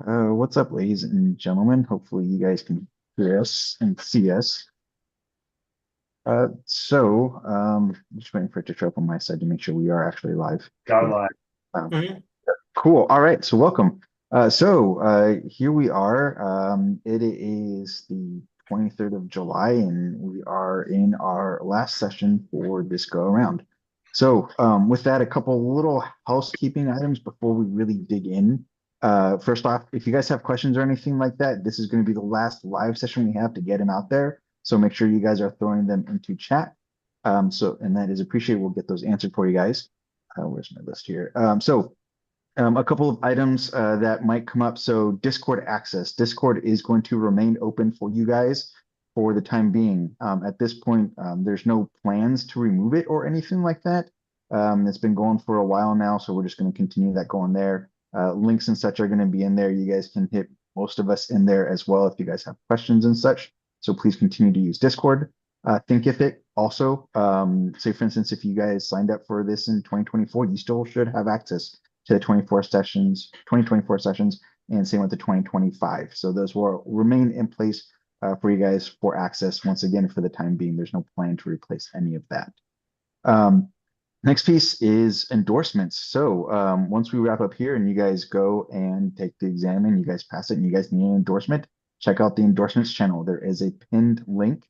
What's up, ladies and gentlemen? Hopefully, you guys can hear us and see us. Just waiting for it to show up on my side to make sure we are actually live. Got Yeah. live. Um, Mhm. cool. All right. So, welcome. Here we are. It is the 23rd of July, and we are in our last session for this go around. With that, a couple little housekeeping items before we really dig in. First off, if you guys have questions or anything like that, this is going to be the last live session we have to get them out there. So make sure you guys are throwing them into chat. And that is appreciated. We'll get those answered for you guys. Where's my list here? A couple of items that might come up. So Discord access. Discord is going to remain open for you guys for the time being. At this point, there's no plans to remove it or anything like that. It's been going for a while now, so we're just going to continue that going there. Links and such are going to be in there. You guys can hit most of us in there as well if you guys have questions and such. So please continue to use Discord. Thinkific also, say for instance, if you guys signed up for this in 2024, you still should have access to the 2024 sessions, and same with the 2025. So those will remain in place for you guys for access. Once again, for the time being, there's no plan to replace any of that. Um, Next piece is endorsements. Once we wrap up here and you guys go and take the exam and you guys pass it and you guys need an endorsement, check out the endorsements channel. There is a pinned link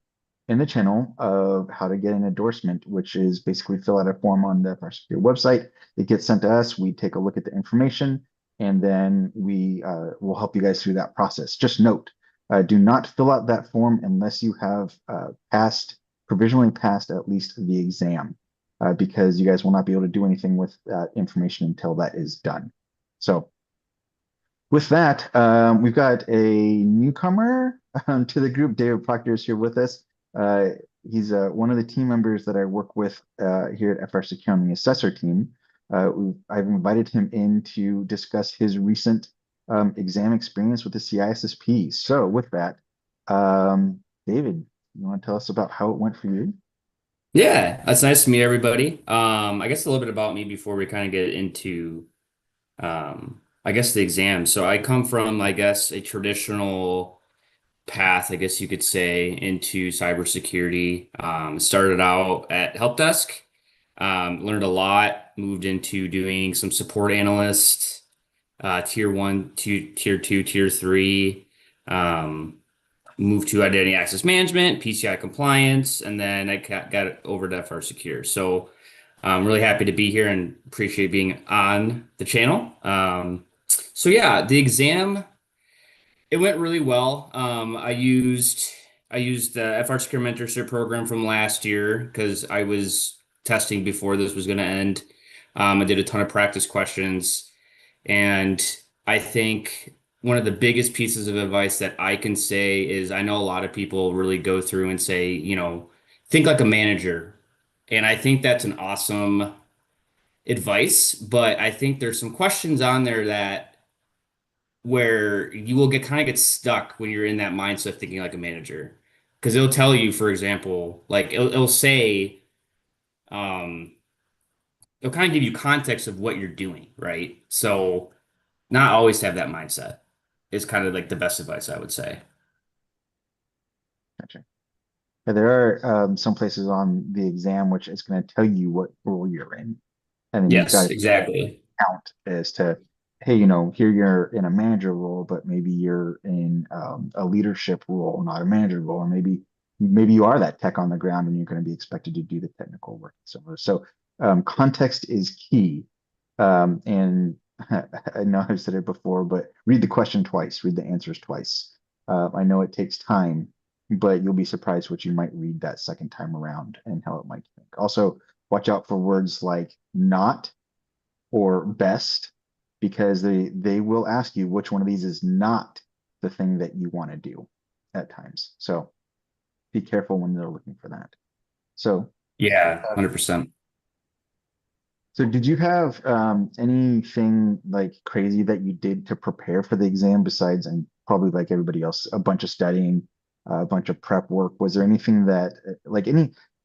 in the channel of how to get an endorsement, which is basically fill out a form on the FRSecure website. It gets sent to us. We take a look at the information and then we will help you guys through that process. Just note, do not fill out that form unless you have provisionally passed at least the exam because you guys will not be able to do anything with that information until that is done. So with that, we've got a newcomer to the group. David Proctor is here with us. He's one of the team members that I work with here at FRSecure on the assessor team. I've invited him in to discuss his recent exam experience with the CISSP. So with that, David, you want to tell us about how it went for you? Yeah, that's nice to meet everybody. I guess a little bit about me before we kind of get into, I guess the exam. So I come from, I guess, a traditional path, I guess you could say, into cybersecurity. Started out at help desk, learned a lot, moved into doing some support analyst, tier one, tier two, tier three. Um, Moved to identity access management, PCI compliance, and then I got it over to FRSecure. So I'm really happy to be here and appreciate being on the channel. So yeah, the exam, it went really well. I used the FRSecure mentorship program from last year because I was testing before this was going to end. I did a ton of practice questions. And I think one of the biggest pieces of advice that I can say is I know a lot of people really go through and say, think like a manager. And I think that's an awesome advice, but I think there's some questions on there that where you will get kind of get stuck when you're in that mindset of thinking like a manager. Because it'll tell you, for example, like it'll say, um, it'll kind of give you context of what you're doing, right? So not always have that mindset is kind of like the best advice I would say. Gotcha. Yeah, there are some places on the exam which is going to tell you what role you're in, and then you've got Yes, to exactly. count as to, hey, here you're in a manager role, but maybe you're in a leadership role, not a manager role, or maybe you are that tech on the ground and you're going to be expected to do the technical work. Context is key. And I know I've said it before, but read the question twice, read the answers twice. I know it takes time, but you'll be surprised what you might read that second time around and how it might think. Also, watch out for words like not or best, because they will ask you which one of these is not the thing that you want to do at times. So be careful when they're looking for that. So Yeah, uh, 100%. so did you have anything like crazy that you did to prepare for the exam besides, and probably like everybody else, a bunch of studying, a bunch of prep work? Was there anything that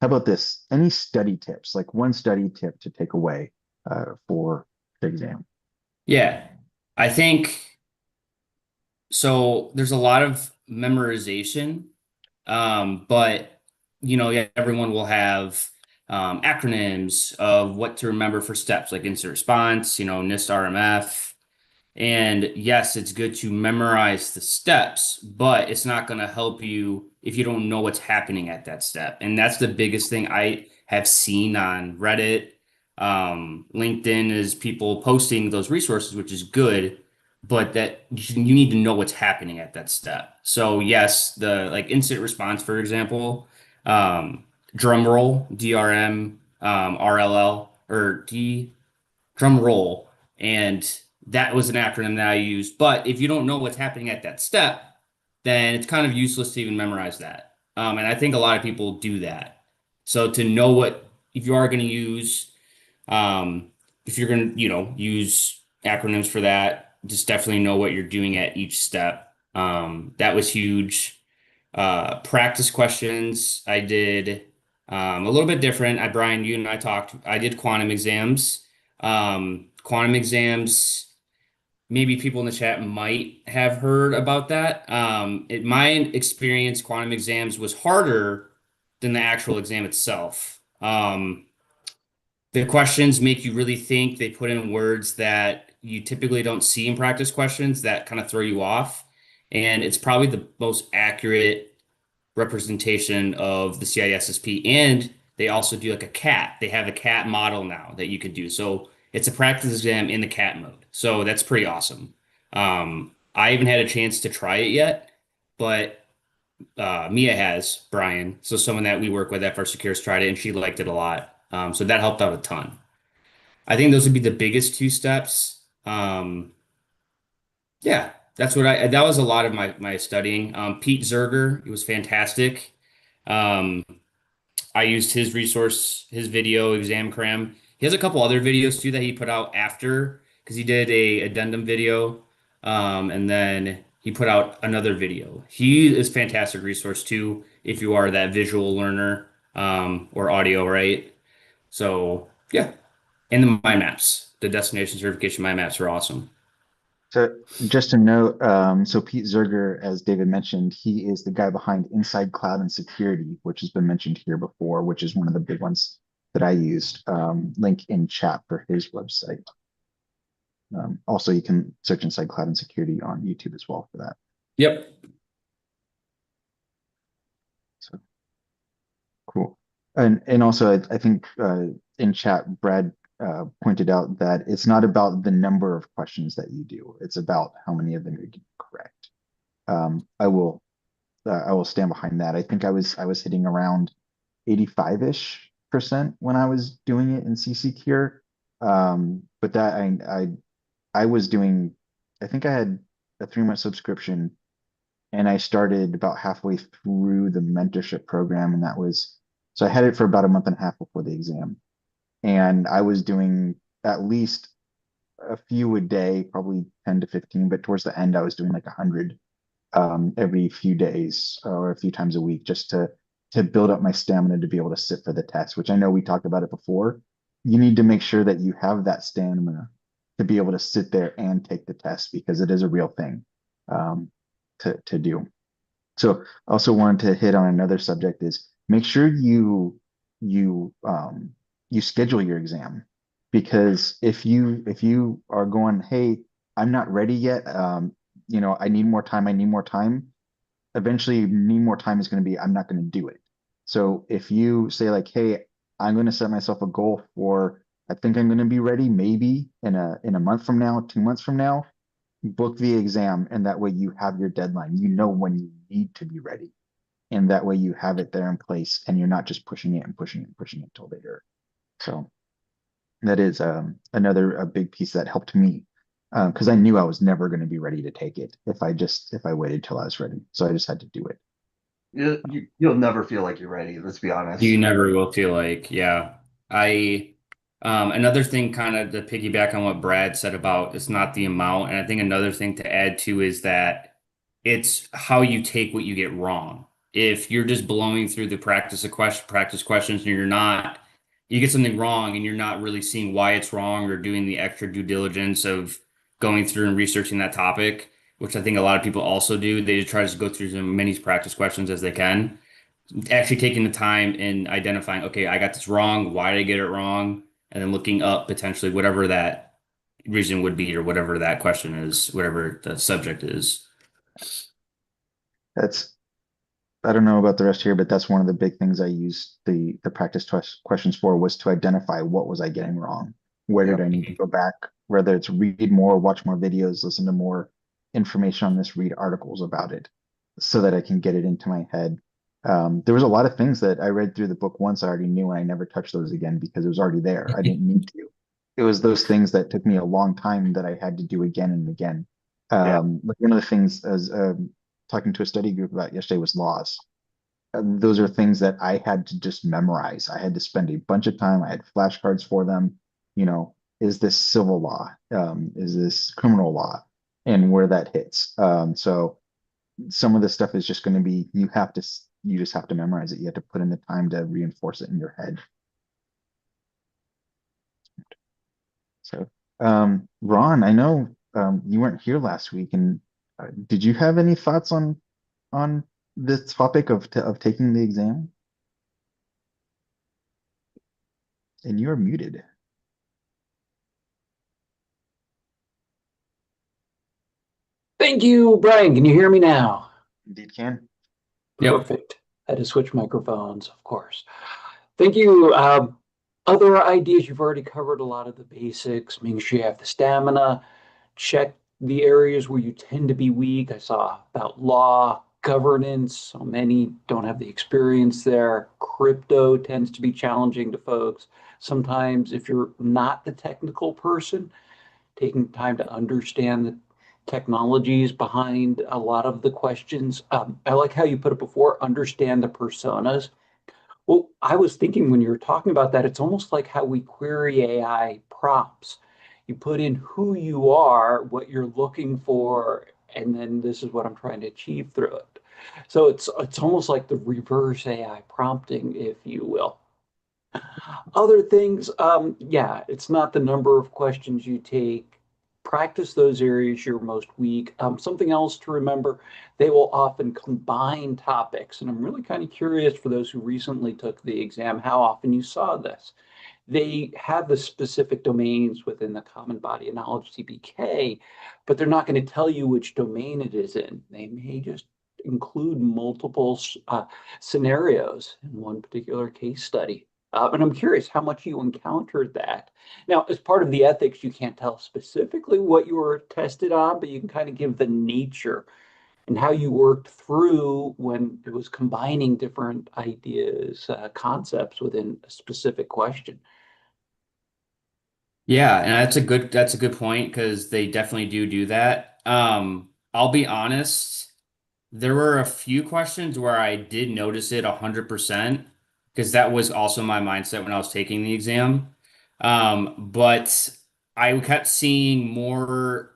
how about this? Any study tips, like one study tip to take away for the exam? Yeah. I think So there's a lot of memorization, but yeah, everyone will have acronyms of what to remember for steps like incident response, NIST RMF. And yes, it's good to memorize the steps, but it's not going to help you if you don't know what's happening at that step. And that's the biggest thing I have seen on Reddit. LinkedIn is people posting those resources, which is good, but that you need to know what's happening at that step. So yes, the like incident response, for example, um, drum roll, DRM, RLL, or D drum roll. And that was an acronym that I used. But if you don't know what's happening at that step, then it's kind of useless to even memorize that. And I think a lot of people do that. So to know what, if you are going to use, um, if you're going to, use acronyms for that, just definitely know what you're doing at each step. That was huge. Practice questions, I did a little bit different. Brian, you and I talked. I did quantum exams. Quantum exams, maybe people in the chat might have heard about that. My experience, quantum exams was harder than the actual exam itself. The questions make you really think. They put in words that you typically don't see in practice questions that kind of throw you off. And it's probably the most accurate representation of the CISSP. And they also do like a cat. They have a cat model now that you could do. So it's a practice exam in the cat mode. So that's pretty awesome. I haven't had a chance to try it yet, but Mia has, Brian. So someone that we work with at FRSecure has tried it and she liked it a lot. So that helped out a ton. I think those would be the biggest two steps. Yeah, that was a lot of my studying. Pete Zerger, it was fantastic. Um, I used his resource, his video, Exam Cram. He has a couple other videos too that he put out after because he did a addendum video, and then he put out another video. He is fantastic resource too if you are that visual learner, or audio, right? So yeah, and the mind maps, the destination certification mind maps are awesome. So just to note, so Pete Zerger, as David mentioned, he is the guy behind Inside Cloud and Security, which has been mentioned here before, which is one of the big ones that I used. Link in chat for his website. Also, you can search Inside Cloud and Security on YouTube as well for that. Yep. So cool. And also, I think in chat, Brad pointed out that it's not about the number of questions that you do; it's about how many of them you get correct. I will stand behind that. I think I was hitting around 85-ish% when I was doing it in CC Cure. But that I was doing, I think I had a 3 month subscription and I started about halfway through the mentorship program, and that was so I had it for about a month and a half before the exam. And I was doing at least a few a day, probably 10 to 15, but towards the end I was doing like 100 every few days or a few times a week just to build up my stamina to be able to sit for the test, which I know we talked about it before. You need to make sure that you have that stamina to be able to sit there and take the test because it is a real thing um, to do. So I also wanted to hit on another subject is make sure you schedule your exam because if you are going, hey, I'm not ready yet, I need more time, I need more time. Eventually, need more time is going to be, I'm not going to do it. So if you say like, hey, I'm going to set myself a goal for, I think I'm going to be ready maybe in a month from now, 2 months from now, book the exam, and that way you have your deadline. You know when you need to be ready, and that way you have it there in place, and you're not just pushing it and pushing it and pushing it until later. So that is another a big piece that helped me because I knew I was never going to be ready to take it if I waited till I was ready. So I just had to do it. You'll never feel like you're ready, let's be You honest. never will feel like, yeah. I Another thing kind of to piggyback on what Brad said about it's not the amount, and I think another thing to add to is that it's how you take what you get wrong. If you're just blowing through the practice questions and you get something wrong and you're not really seeing why it's wrong or doing the extra due diligence of going through and researching that topic, which I think a lot of people also do. They just try to go through as many practice questions as they can. Actually taking the time and identifying, okay, I got this wrong. Why did I get it wrong? And then looking up potentially whatever that reason would be or whatever that question is, whatever the subject is. That's I don't know about the rest here, but that's one of the big things I used the practice questions for was to identify what was I getting wrong. Where did Yep. I need to go back? Whether it's read more, watch more videos, listen to more information on this, read articles about it, so that I can get it into my head. There was a lot of things that I read through the book once I already knew, and I never touched those again because it was already there. I didn't need to. It was those things that took me a long time that I had to do again and again. Yeah. Like one of the things as talking to a study group about yesterday was laws. Those are things that I had to just memorize. I had to spend a bunch of time. I had flashcards for them. You know, is this civil law? Is this criminal law? And where that hits. So some of this stuff is just going to be you just have to memorize it. You have to put in the time to reinforce it in your head. So, Ron, I know you weren't here last week, and did you have any thoughts on this topic of taking the exam? And you're muted. Thank you, Brian. Can you hear me now? Indeed can. Yep. Perfect. I had to switch microphones, of course. Thank you. Other ideas, you've already covered a lot of the basics, making sure you have the stamina, check the areas where you tend to be weak. I saw about law, governance, so many don't have the experience there. Crypto tends to be challenging to folks. Sometimes, if you're not the technical person, taking time to understand the technologies behind a lot of the questions. I like how you put it before, understand the personas. Well, I was thinking when you were talking about that, it's almost like how we query AI prompts. You put in who you are, what you're looking for, and then this is what I'm trying to achieve through it. So it's almost like the reverse AI prompting, if you will. Other things, yeah, it's not the number of questions you take. Practice those areas you're most weak. Something else to remember, they will often combine topics. And I'm really kind of curious for those who recently took the exam, how often you saw this. They have the specific domains within the Common Body of Knowledge CBK, but they're not going to tell you which domain it is in. They may just include multiple scenarios in one particular case study. And I'm curious how much you encountered that. Now, as part of the ethics, you can't tell specifically what you were tested on, but you can kind of give the nature and how you worked through when it was combining different ideas, concepts within a specific question. Yeah, and that's a good point because they definitely do that. I'll be honest, there were a few questions where I did notice it 100% because that was also my mindset when I was taking the exam. But I kept seeing more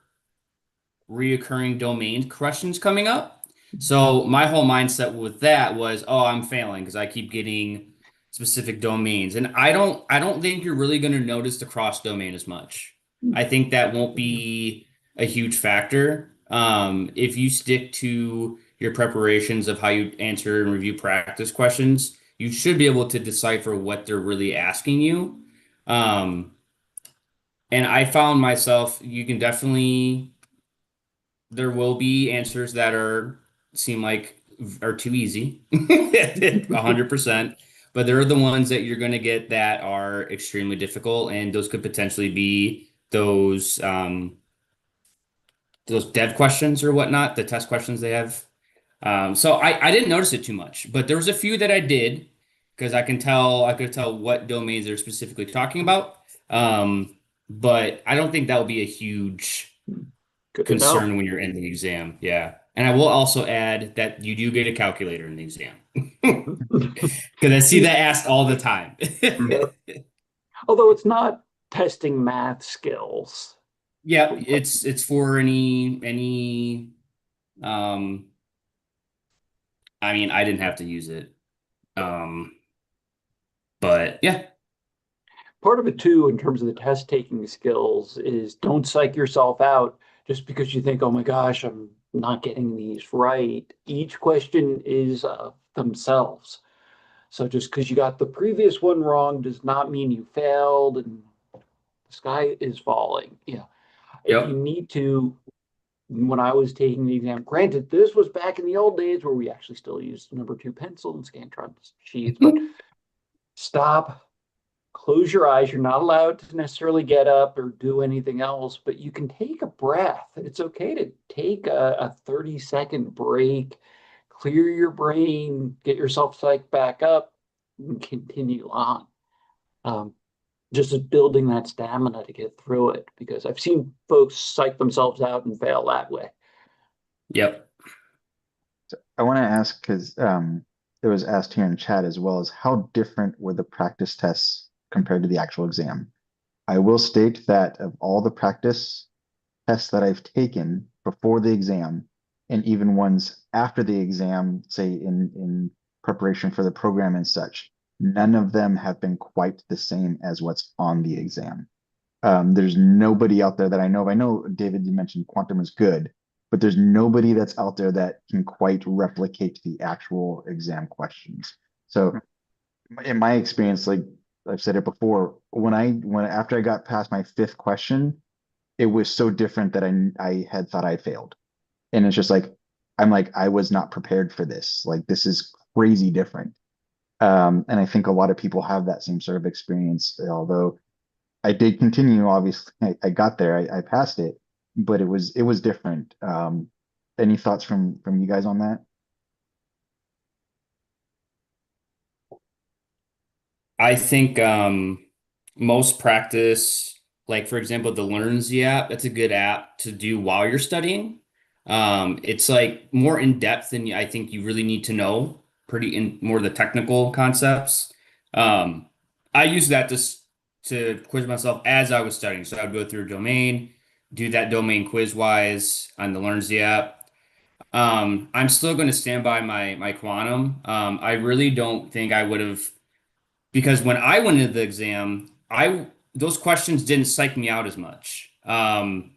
reoccurring domain questions coming up. So my whole mindset with that was, oh, I'm failing because I keep getting specific domains. And I don't think you're really going to notice the cross domain as much. I think that won't be a huge factor. If you stick to your preparations of how you answer and review practice questions, you should be able to decipher what they're really asking you. Um, and I found myself, you can definitely there will be answers that seem like are too easy, 100%. But there are the ones that you're going to get that are extremely difficult, and those could potentially be those dev questions or whatnot, the test questions they have. So I didn't notice it too much, but there was a few that I did because I could tell what domains they're specifically talking about. But I don't think that will be a huge Good to know. concern when you're in the exam. Yeah. And I will also add that you do get a calculator in the exam because I see that asked all the time. Yeah. Although it's not testing math skills. Yeah, it's for any um I mean I didn't have to use it. Um but yeah. Part of it too, in terms of the test taking skills, is don't psych yourself out just because you think, oh my gosh, I'm not getting these right. Each question is themselves. So just because you got the previous one wrong does not mean you failed and the sky is falling. Yeah. If you Yep. need to, when I was taking the exam, granted, this was back in the old days where we actually still used number two pencil and Scantron sheets, but stop, close your eyes. You're not allowed to necessarily get up or do anything else, but you can take a breath. It's okay to take a 30-second break, clear your brain, get yourself psyched back up, and continue on. Um, just as building that stamina to get through it, because I've seen folks psych themselves out and fail that way. Yep. So I want to ask because it was asked here in chat as well as how different were the practice tests compared to the actual exam? I will state that of all the practice tests that I've taken before the exam, and even ones after the exam, say in preparation for the program and such, none of them have been quite the same as what's on the exam. There's nobody out there that I know of. I know, David, you mentioned quantum is good, but there's nobody that's out there that can quite replicate the actual exam questions. So in my experience, like I've said it before, when after I got past my fifth question, it was so different that I had thought I failed. And it's just like I'm like, I was not prepared for this. Like this is crazy different. And I think a lot of people have that same sort of experience, although I did continue, obviously. I got there, I passed it, but it was different. Any thoughts from you guys on that? I think most practice, like for example, the LearnZ app, that's a good app to do while you're studying. It's like more in depth than I think you really need to know, pretty in more of the technical concepts. Um, I use that to quiz myself as I was studying. So I would go through a domain, do that domain quiz wise on the LearnZ app. I'm still going to stand by my quantum. I really don't think I would have because when I went into the exam, I those questions didn't psych me out as much. I'm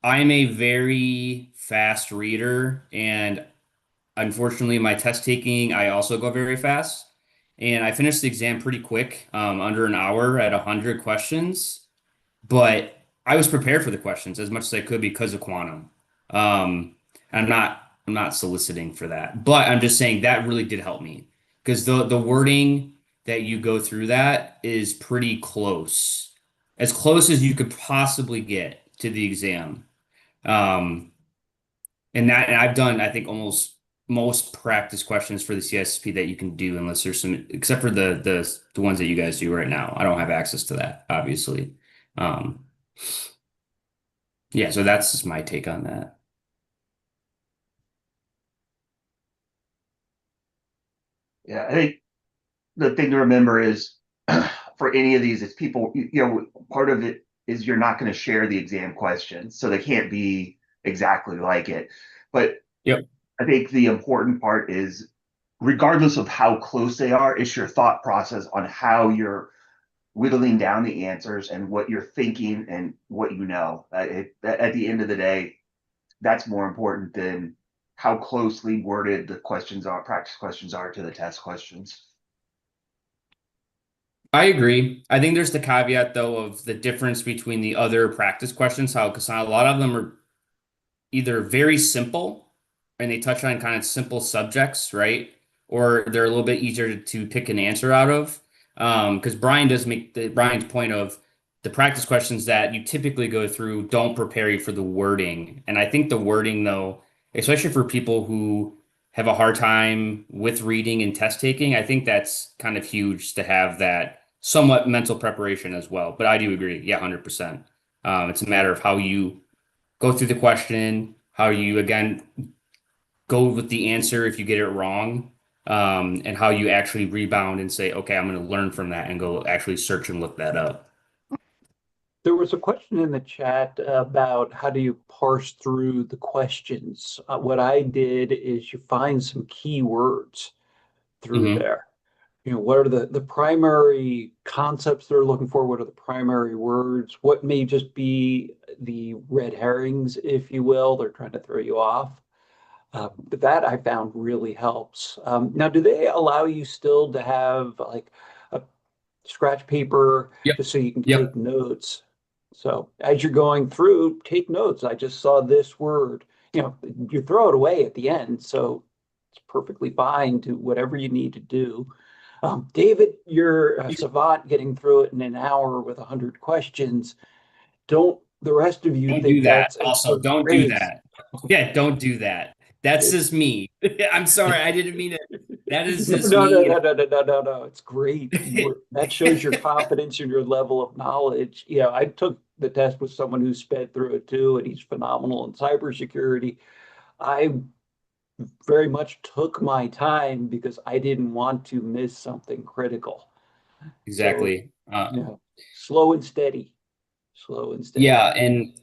a very fast reader, and unfortunately, my test taking, I also go very fast. And I finished the exam pretty quick, under an hour at 100 questions. But I was prepared for the questions as much as I could because of quantum. I'm not soliciting for that, but I'm just saying that really did help me because the wording that you go through that is pretty close, as close as you could possibly get to the exam. Um, and I've done, I think, almost most practice questions for the CISSP that you can do, unless there's some, except for the ones that you guys do right now. I don't have access to that, obviously. Um, yeah, so that's just my take on that. Yeah, I think the thing to remember is for any of these, it's people, part of it is you're not going to share the exam questions, so they can't be exactly like it. But Yep. I think the important part is, regardless of how close they are, it's your thought process on how you're whittling down the answers and what you're thinking and what you know. At the end of the day, that's more important than how closely worded the questions are, practice questions are to the test questions. I agree. I think there's the caveat though of the difference between the other practice questions, how because a lot of them are either very simple and they touch on kind of simple subjects, right? Or they're a little bit easier to pick an answer out of. Because Brian does make Brian's point of the practice questions that you typically go through don't prepare you for the wording. And I think the wording, though, especially for people who have a hard time with reading and test taking, I think that's kind of huge to have that somewhat mental preparation as well. But I do agree. Yeah, 100%. It's a matter of how you go through the question, how you again go with the answer if you get it wrong, and how you actually rebound and say, okay, I'm going to learn from that and go actually search and look that up. There was a question in the chat about how do you parse through the questions. What I did is you find some keywords through Hmm. there. What are the primary concepts they're looking for? What are the primary words? What may just be the red herrings, if you will? They're trying to throw you off. But that I found really helps. Now, do they allow you still to have like a scratch paper Yep. just so you can take Yep. notes? So as you're going through, take notes. I just saw this word. You throw it away at the end, so it's perfectly fine to whatever you need to do. David, you're a savant getting through it in an hour with 100 questions. Don't the rest of you Don't think do that. that's a Also, don't do race? that. Yeah, don't do that. That's It's just me. I'm sorry, I didn't mean it. That is no, just no, no, me. no, no, no, no, no, no. It's great. That shows your confidence and your level of knowledge. I took the test with someone who sped through it too, and he's phenomenal in cybersecurity. I very much took my time because I didn't want to miss something critical. So, Exactly. slow and steady, slow and steady. Yeah, and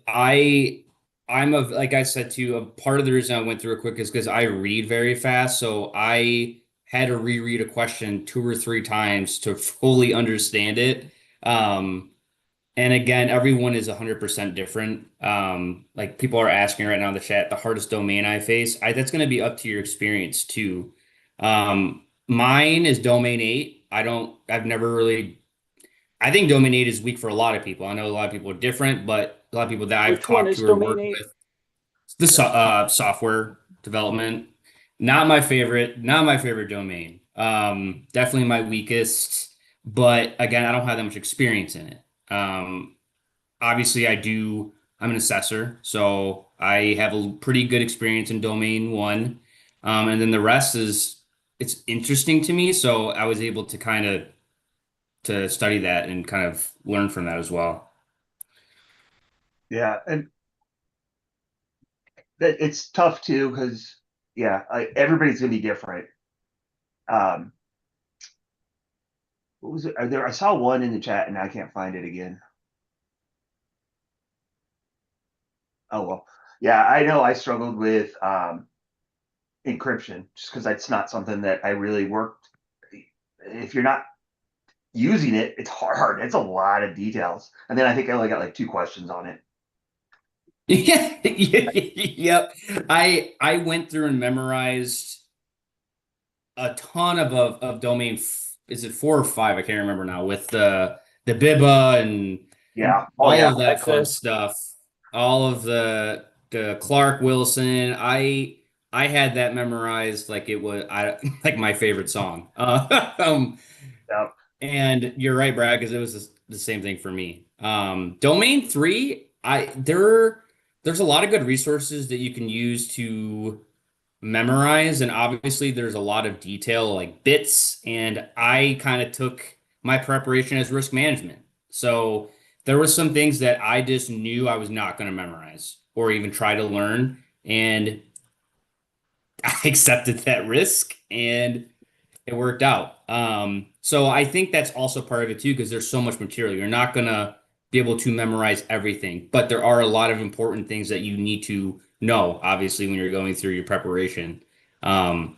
I'm of like I said too, a part of the reason I went through it quick is because I read very fast. So I had to reread a question 2 or 3 times to fully understand it. Um, and again, everyone is 100% different. Like people are asking right now in the chat, the hardest domain I face. That's going to be up to your experience too. Mine is domain 8. I've never really I think Domain 8 is weak for a lot of people. I know a lot of people are different, but a lot of people that I've Which one talked is to or domain worked eight? with, software development, not my favorite domain. Definitely my weakest, but again, I don't have that much experience in it. Obviously, I'm an assessor, so I have a pretty good experience in domain 1. And then the rest it's interesting to me, so I was able to kind of to study that and kind of learn from that as well. Yeah, and it's tough too because yeah, everybody's gonna be different. Um, what was it? I saw one in the chat and I can't find it again. Oh well, yeah, I know I struggled with encryption just because that's not something that I really worked. If you're not using it, it's hard. It's a lot of details. And then I think I only got like 2 questions on it. Yeah, yep. I went through and memorized a ton of domain. Is it 4 or 5? I can't remember now. With the Biba and Yeah. Oh all yeah. of that fun Access. stuff, all of the Clark Wilson. I had that memorized like it was like my favorite song. Yeah. And you're right, Brad, because it was the same thing for me. Domain 3, there's a lot of good resources that you can use to memorize, and obviously there's a lot of detail like bits, and I kind of took my preparation as risk management. So there were some things that I just knew I was not going to memorize or even try to learn, and I accepted that risk and it worked out. So I think that's also part of it too, because there's so much material. You're not gonna be able to memorize everything, but there are a lot of important things that you need to know, obviously, when you're going through your preparation. Um,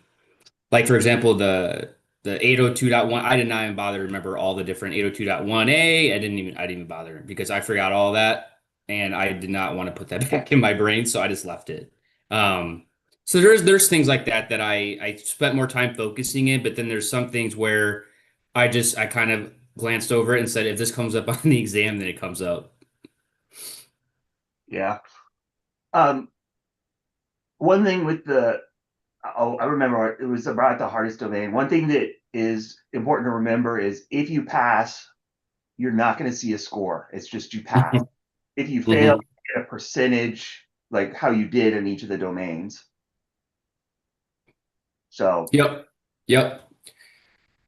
like for example, the 802.1, I did not even bother to remember all the different 802.1a. I didn't even bother because I forgot all that and I did not want to put that back in my brain, so I just left it. Um, so there's things like that that I spent more time focusing in, but then there's some things where I kind of glanced over it and said, if this comes up on the exam, then it comes up. Yeah. Um, one thing with the oh, I remember it was about the hardest domain. One thing that is important to remember is if you pass, you're not going to see a score. It's just you pass. If you fail, Hmm. you get a percentage, like how you did in each of the domains. So Yep. Yep.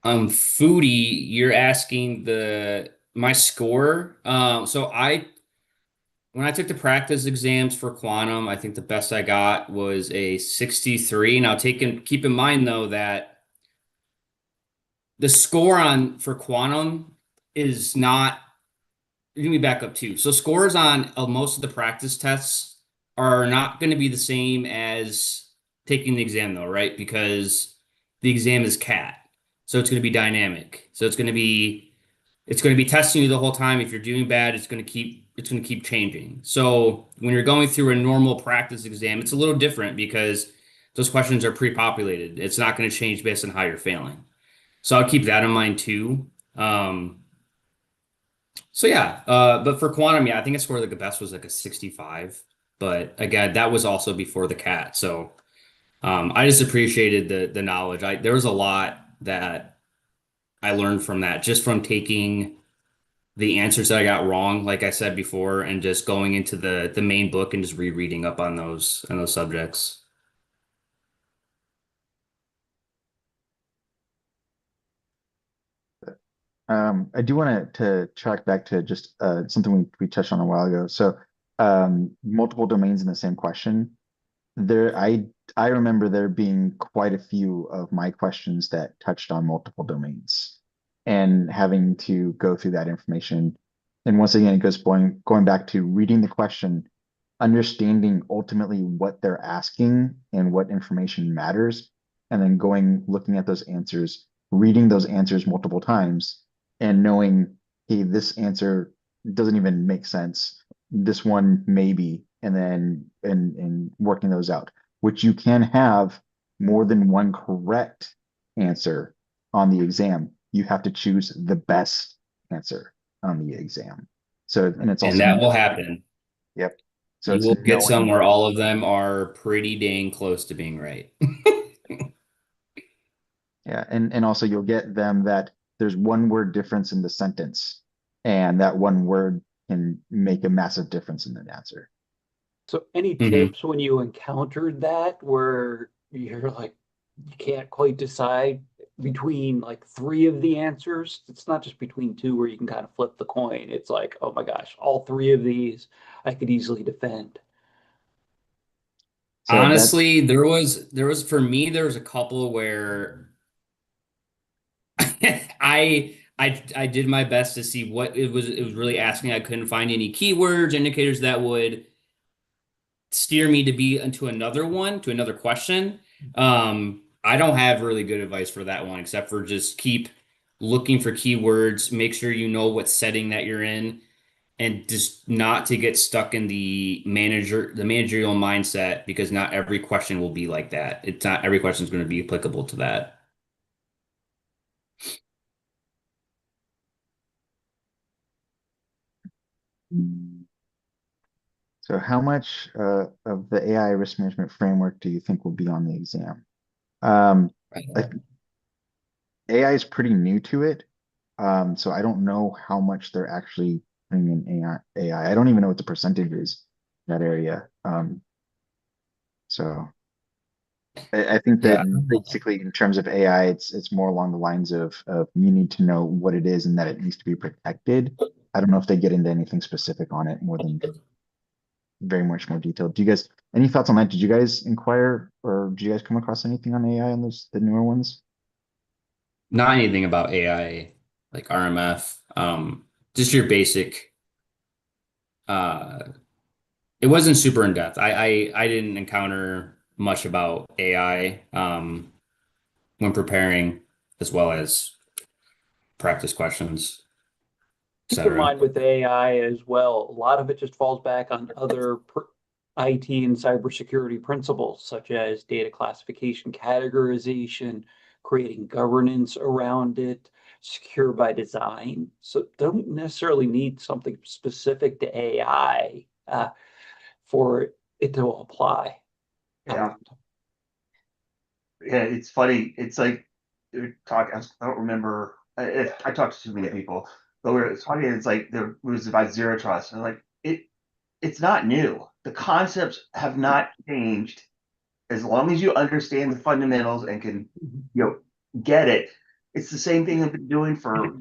Foodie, you're asking the my score. So when I took the practice exams for quantum, I think the best I got was a 63. Now keep in mind though that the score on for quantum is not let me back up too. So scores on most of the practice tests are not going to be the same as taking the exam though, right? Because the exam is CAT. So it's going to be dynamic. So it's going to be testing you the whole time. If you're doing bad, it's going to keep changing. So when you're going through a normal practice exam, it's a little different because those questions are pre-populated. It's not going to change based on how you're failing. So I'll keep that in mind too. Um, so yeah, but for quantum, yeah, I think I scored like the best was like a 65. But again, that was also before the cat. So I just appreciated the knowledge. There was a lot that I learned from that just from taking the answers that I got wrong, like I said before, and just going into the main book and just rereading up on those subjects. I do want to track back to just something we touched on a while ago. So, multiple domains in the same question. There, I remember there being quite a few of my questions that touched on multiple domains, and having to go through that information. And once again, it goes going back to reading the question, understanding ultimately what they're asking and what information matters, and then going looking at those answers, reading those answers multiple times, and knowing, hey, this answer doesn't even make sense. This one maybe, and then and working those out, which you can have more than one correct answer on the exam. You have to choose the best answer on the exam. So, and it's And also, that will happen. yep. So You it's will get some knowing, where all of them are pretty dang close to being right. yeah, and also you'll get them that there's one word difference in the sentence, and that one word can make a massive difference in the answer. So any Mhm. tips when you encountered that where you're like, you can't quite decide between like three of the answers? It's not just between two where you can kind of flip the coin. It's like, oh my gosh, all three of these I could easily defend. So that's Honestly, there was for me there was a couple where I did my best to see what it was really asking. I couldn't find any keywords, indicators that would steer me to be into another one, to another question. I don't have really good advice for that one, except for just keep looking for keywords, make sure you know what setting that you're in, and just not to get stuck in the managerial mindset, because not every question will be like that. It's not every question is going to be applicable to that. so how much of the AI risk management framework do you think will be on the exam? Um, I, AI is pretty new to it, so I don't know how much they're actually putting in AI. I don't even know what the percentage is in that area. So I think Yeah. that basically in terms of AI, it's more along the lines of you need to know what it is and that it needs to be protected. I don't know if they get into anything specific on it more than very much more detailed. Do you guys any thoughts on that? Did you guys inquire or did you guys come across anything on AI on those the newer ones? Not anything about AI, like RMF. Just your basic. Uh, it wasn't super in depth. I didn't encounter much about AI when preparing, as well as practice questions, Keep in etc. mind with AI as well, a lot of it just falls back on other IT and cybersecurity principles, such as data classification, categorization, creating governance around it, secure by design. So don't necessarily need something specific to AI for it to apply. Yeah. Um, Yeah, it's funny. It's like I don't remember. I talked to too many people, but we were talking. It's like there was about zero trust, and like it's not new. The concepts have not changed as long as you understand the fundamentals and can, you know, get it. It's the same thing I've been doing for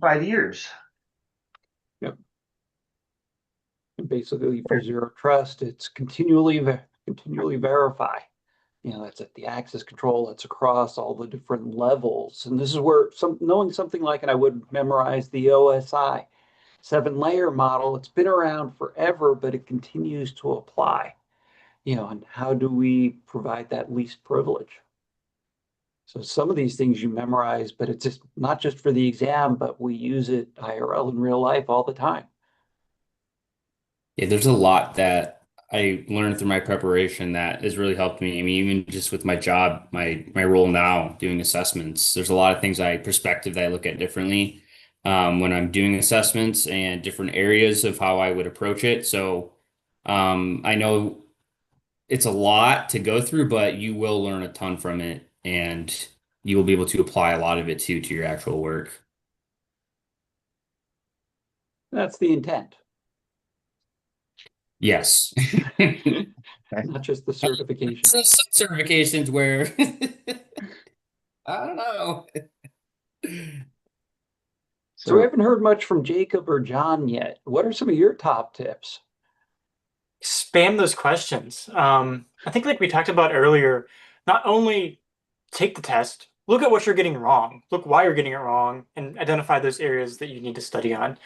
5 years. yeah, basically for zero trust, it's continually verify. You know, that's at the access control, that's across all the different levels. And this is where knowing something like, and I would memorize the OSI 7 layer model. It's been around forever, but it continues to apply. You know, and how do we provide that least privilege? So some of these things you memorize, but it's just not just for the exam, but we use it IRL in real life all the time. Yeah, there's a lot that I learned through my preparation that has really helped me. I mean, even just with my job, my role now doing assessments, there's a lot of things perspective that I look at differently when I'm doing assessments and different areas of how I would approach it. So I know it's a lot to go through, but you will learn a ton from it, and you will be able to apply a lot of it too to your actual work. That's the intent, Yes. Okay. not just the certification. Some certifications where I don't know. So we So haven't heard much from Jacob or John yet. What are some of your top tips? Spam those questions. I think like we talked about earlier, not only take the test, look at what you're getting wrong, look why you're getting it wrong, and identify those areas that you need to study on.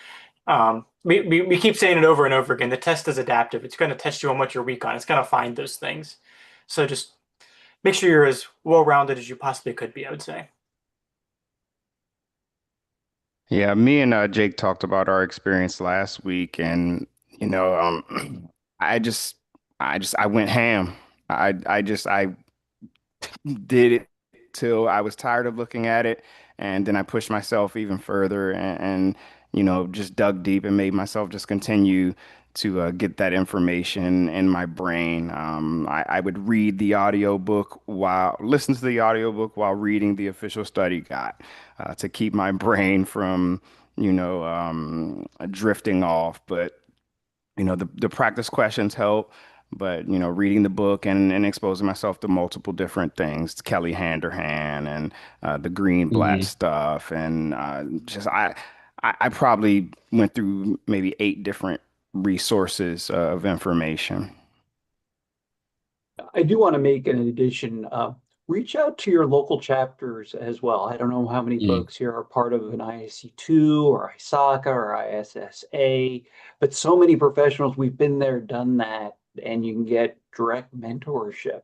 We keep saying it over and over again. The test is adaptive. It's going to test you on what you're weak on. It's going to find those things. So just make sure you're as well-rounded as you possibly could be, I would say. Yeah, me and Jake talked about our experience last week, and you know, I just, I went ham. I did it till I was tired of looking at it, and then I pushed myself even further, and just dug deep and made myself just continue to get that information in my brain. I would read the audiobook while listen to the audiobook while reading the official study guide to keep my brain from drifting off. But the practice questions help, but reading the book and exposing myself to multiple different things, Kelly Handerhan and the Greenblatt Mhm. stuff, and just I probably went through maybe 8 different resources of information. I do want to make an addition. Reach out to your local chapters as well. I don't know how many Mm. folks here are part of an ISC2 or ISACA or ISSA, but so many professionals, we've been there, done that, and you can get direct mentorship.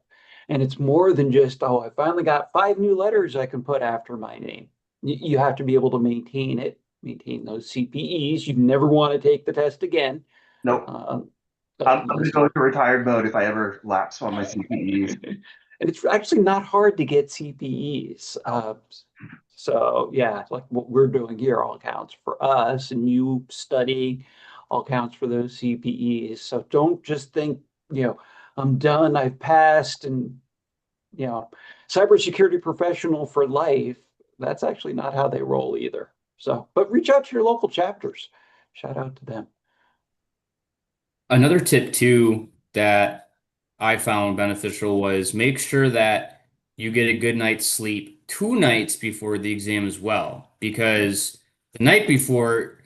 And it's more than just, oh, I finally got 5 new letters I can put after my name. You have to be able to maintain it, maintain those CPEs. You never want to take the test again. Nope. Uh, I'm going to unless go you into retired mode if I ever lapse on my CPEs. and it's actually not hard to get CPEs. So yeah, like what we're doing here all counts for us, and you studying all counts for those CPEs. So don't just think, I'm done, I've passed, and you know, cybersecurity professional for life. That's actually not how they roll either. So, but reach out to your local chapters. Shout out to them. Another tip too that I found beneficial was make sure that you get a good night's sleep 2 nights before the exam as well, because the night before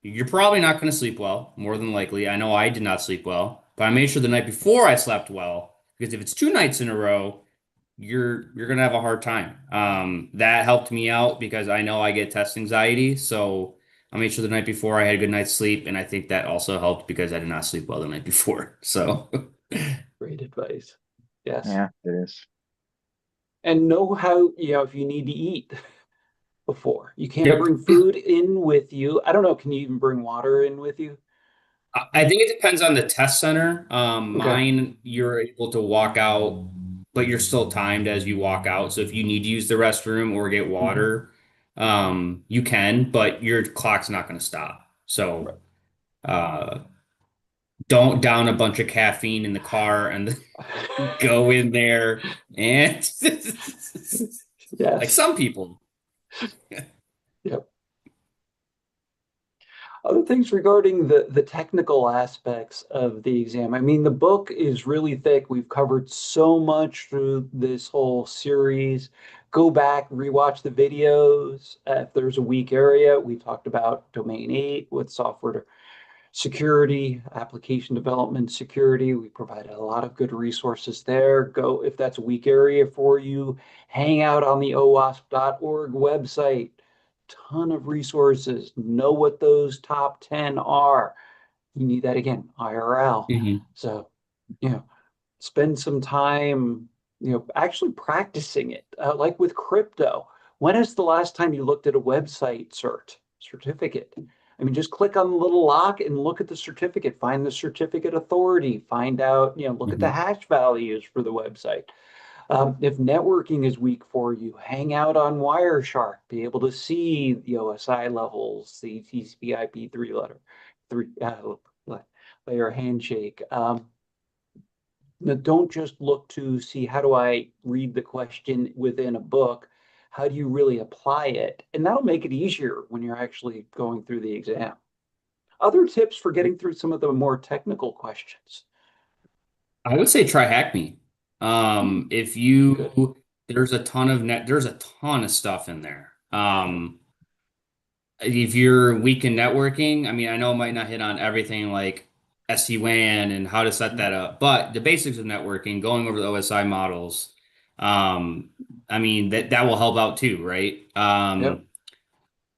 you're probably not going to sleep well, more than likely. I know I did not sleep well, but I made sure the night before I slept well, because if it's 2 nights in a row, you're gonna have a hard time. That helped me out because I know I get test anxiety, so I made sure the night before I had a good night's sleep, and I think that also helped because I did not sleep well the night before. So, Great advice. Yes. yeah, it is. And know how, if you need to eat before. You can't yep. bring food in with you. I don't know, can you even bring water in with you? I think it depends on the test center. Okay. Mine, you're able to walk out, but you're still timed as you walk out. So if you need to use the restroom or get Mhm. water, you can, but your clock's not going to stop. So, uh, don't down a bunch of caffeine in the car and go in there and like Yes. some people. Yep. Other things regarding the technical aspects of the exam. I mean, the book is really thick. We've covered so much through this whole series. Go back, rewatch the videos. If there's a weak area, we talked about Domain 8 with software security, application development security. We provided a lot of good resources there. Go, if that's a weak area for you, hang out on the OWASP.org website. Ton of resources. Know what those top 10 are. You need that again, IRL. Mhm. So, spend some time, actually practicing it, like with crypto. When is the last time you looked at a website certificate? I mean, just click on the little lock and look at the certificate, find the certificate authority, find out, look at the Mhm. hash values for the website. If networking is weak for you, hang out on Wireshark, be able to see the OSI levels, the TCP/IP three layer handshake. Now, don't just look to see how do I read the question within a book. How do you really apply it? And that'll make it easier when you're actually going through the exam. Other tips for getting through some of the more technical questions. I would say try Hack Me. If Good. you there's a ton of stuff in there. If you're weak in networking, I mean, I know it might not hit on everything like SD-WAN and how to set that up, but the basics of networking, going over the OSI models, um, I mean that will help out too, right? Yep.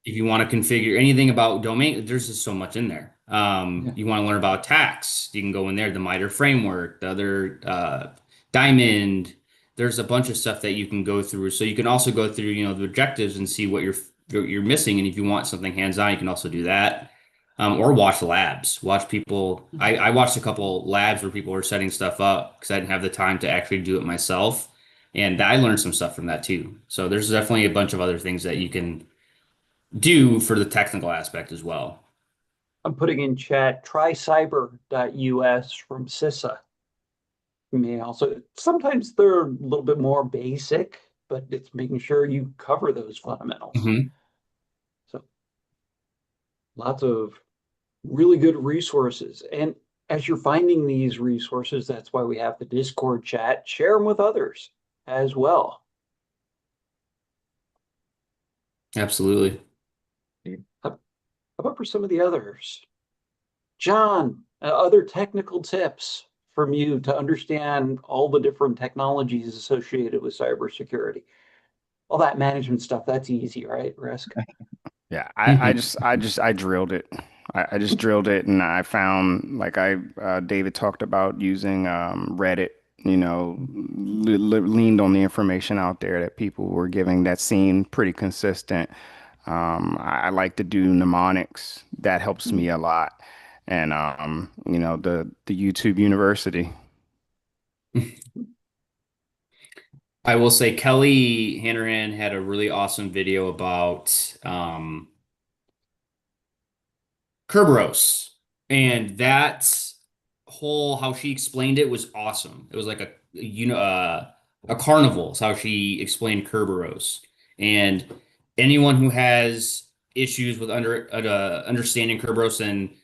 If you want to configure anything about domain, there's just so much in there. Yeah. You want to learn about tax, you can go in there, the MITRE framework, the other Diamond. There's a bunch of stuff that you can go through. So you can also go through, the objectives and see what you're missing. And if you want something hands-on, you can also do that. Or watch labs. Watch people. I watched a couple labs where people were setting stuff up because I didn't have the time to actually do it myself. And I learned some stuff from that too. So there's definitely a bunch of other things that you can do for the technical aspect as well. I'm putting in chat trycyber.us from CISA. You may also, sometimes they're a little bit more basic, but it's making sure you cover those fundamentals. Hmm. So lots of really good resources. And as you're finding these resources, that's why we have the Discord chat. Share them with others as well. Absolutely. How about for some of the others? John, other technical tips from you to understand all the different technologies associated with cybersecurity. All that management stuff, that's easy, right, Risk? Yeah, Hmm. I drilled it. I just drilled it, and I found like David talked about using Reddit. Leaned on the information out there that people were giving that seemed pretty consistent. I like to do mnemonics. That helps me a lot. And the YouTube University. I will say Kelly Hanrahan had a really awesome video about Kerberos, and that whole how she explained it was awesome. It was like a carnival is how she explained Kerberos, and anyone who has issues with understanding Kerberos and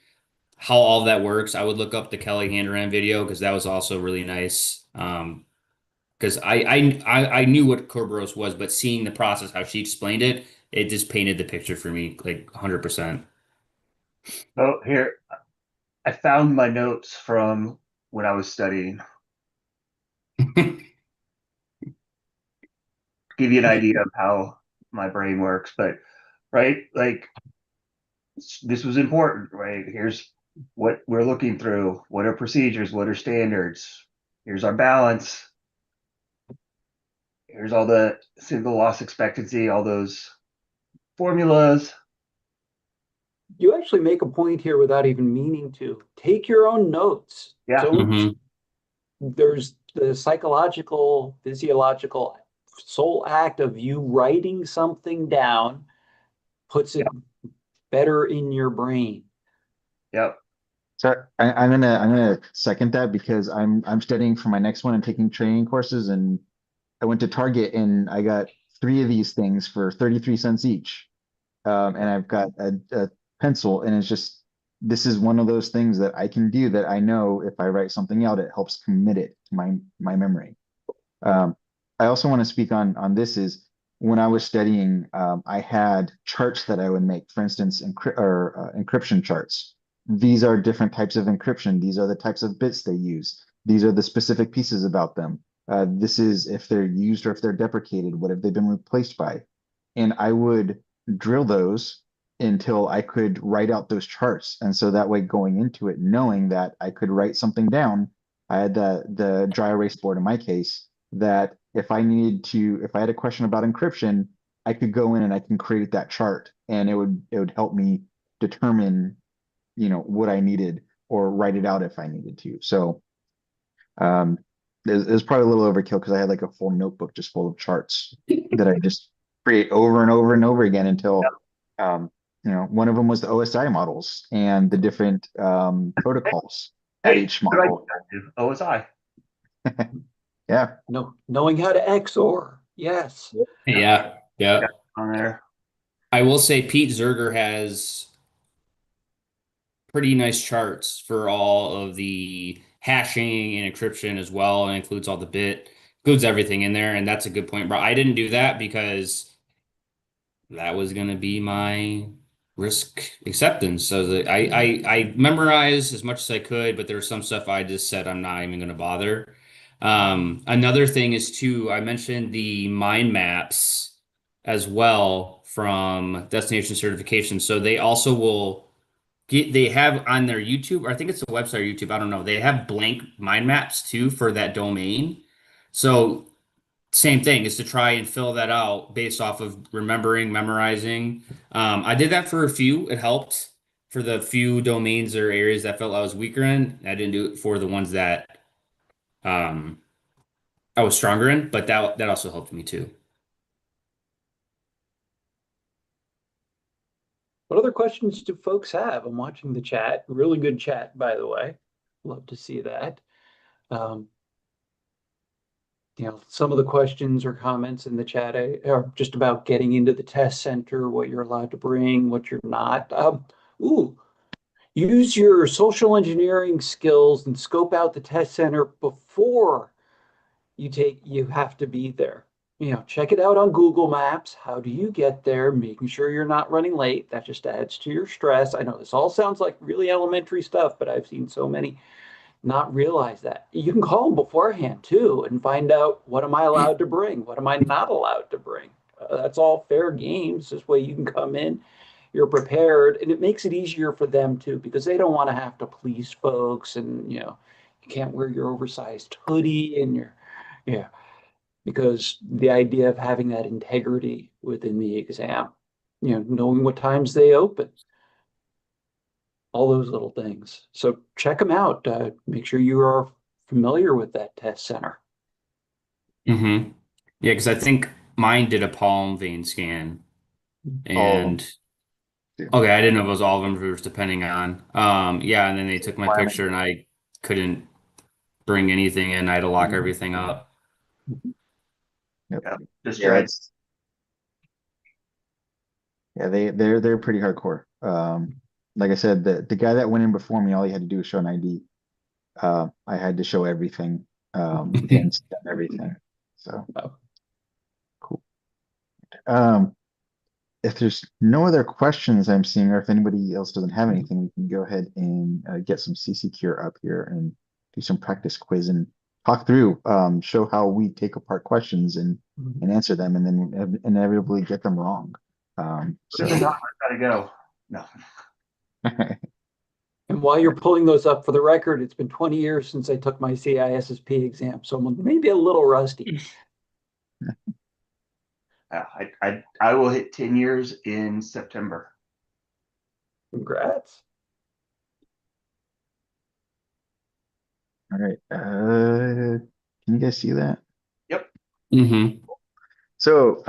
how all that works, I would look up the Kelly Hanrahan video because that was also really nice. Because I knew what Kerberos was, but seeing the process, how she explained it, it just painted the picture for me like 100%. So here, I found my notes from when I was studying. Give you an idea of how my brain works, but right, like this was important, right? Here's what we're looking through. What are procedures? What are standards? Here's our balance. Here's all the single loss expectancy, all those formulas. You actually make a point here without even meaning to. Take your own notes. Yeah, Don't, Hmm. there's the psychological, physiological sole act of you writing something down puts it yeah, better in your brain. yep. So I'm gonna second that because I'm studying for my next one and taking training courses, and I went to Target and I got three of these things for 33 cents each. And I've got a pencil, and it's just this is one of those things that I can do that I know if I write something out, it helps commit it to my memory. Um, I also want to speak on this is when I was studying, I had charts that I would make, for instance, encryption charts. These are different types of encryption. These are the types of bits they use. These are the specific pieces about them. This is if they're used or if they're deprecated, what have they been replaced by? And I would drill those until I could write out those charts. And so that way, going into it, knowing that I could write something down, I had the dry erase board in my case, that if I had a question about encryption, I could go in and I can create that chart, and it would help me determine, what I needed or write it out if I needed to. So um, it was probably a little overkill because I had like a full notebook just full of charts that I just create over and over and over again until um, one of them was the OSI models and the different protocols at Hey, each what did I model. do? OSI. Yeah. No, knowing how to XOR. Yes. Yeah, Got yeah. on there. I will say Pete Zerger has pretty nice charts for all of the hashing and encryption as well, and includes all the includes everything in there. And that's a good point, bro. I didn't do that because that was gonna be my risk acceptance. So I memorized as much as I could, but there's some stuff I just said I'm not even gonna bother. Another thing is too, I mentioned the mind maps as well from destination certification. So they also will they have on their YouTube, or I think it's a website or YouTube, I don't know. They have blank mind maps too for that domain. So same thing is to try and fill that out based off of memorizing. I did that for a few. It helped for the few domains or areas that felt I was weaker in. I didn't do it for the ones that um, I was stronger in, but that also helped me too. What other questions do folks have? I'm watching the chat. Really good chat, by the way. Love to see that. Um, some of the questions or comments in the chat are just about getting into the test center, what you're allowed to bring, what you're not. Ooh, use your social engineering skills and scope out the test center before you have to be there. Check it out on Google Maps. How do you get there? Making sure you're not running late. That just adds to your stress. I know this all sounds like really elementary stuff, but I've seen so many not realize that. You can call them beforehand too and find out, what am I allowed to bring? What am I not allowed to bring? That's all fair games. This way you can come in, you're prepared, and it makes it easier for them too, because they don't want to have to police folks, and you can't wear your oversized hoodie and yeah, because the idea of having that integrity within the exam, knowing what times they open, all those little things. So check them out. Make sure you are familiar with that test center. Hmm. Yeah, because I think mine did a palm vein scan, All of them and do. okay, I didn't know if it was all of them, if it was depending on. Yeah, and then they took my Requirement. picture, and I couldn't bring anything in. I had to lock everything up. Yep. Yeah, just Yeah, trying. it's yeah, they're pretty hardcore. Like I said, the guy that went in before me, all he had to do was show an ID. I had to show everything, and scan everything. So Oh, cool. Um, if there's no other questions I'm seeing, or if anybody else doesn't have anything, we can go ahead and get some CCCure up here and do some practice quiz and talk through, show how we take apart questions and answer them, and then inevitably get them wrong. What is it not? I gotta go. No. and while you're pulling those up, for the record, it's been 20 years since I took my CISSP exam, so I'm maybe a little rusty. I will hit 10 years in September. Congrats. All right. Can you guys see that? Yep. Hmm. So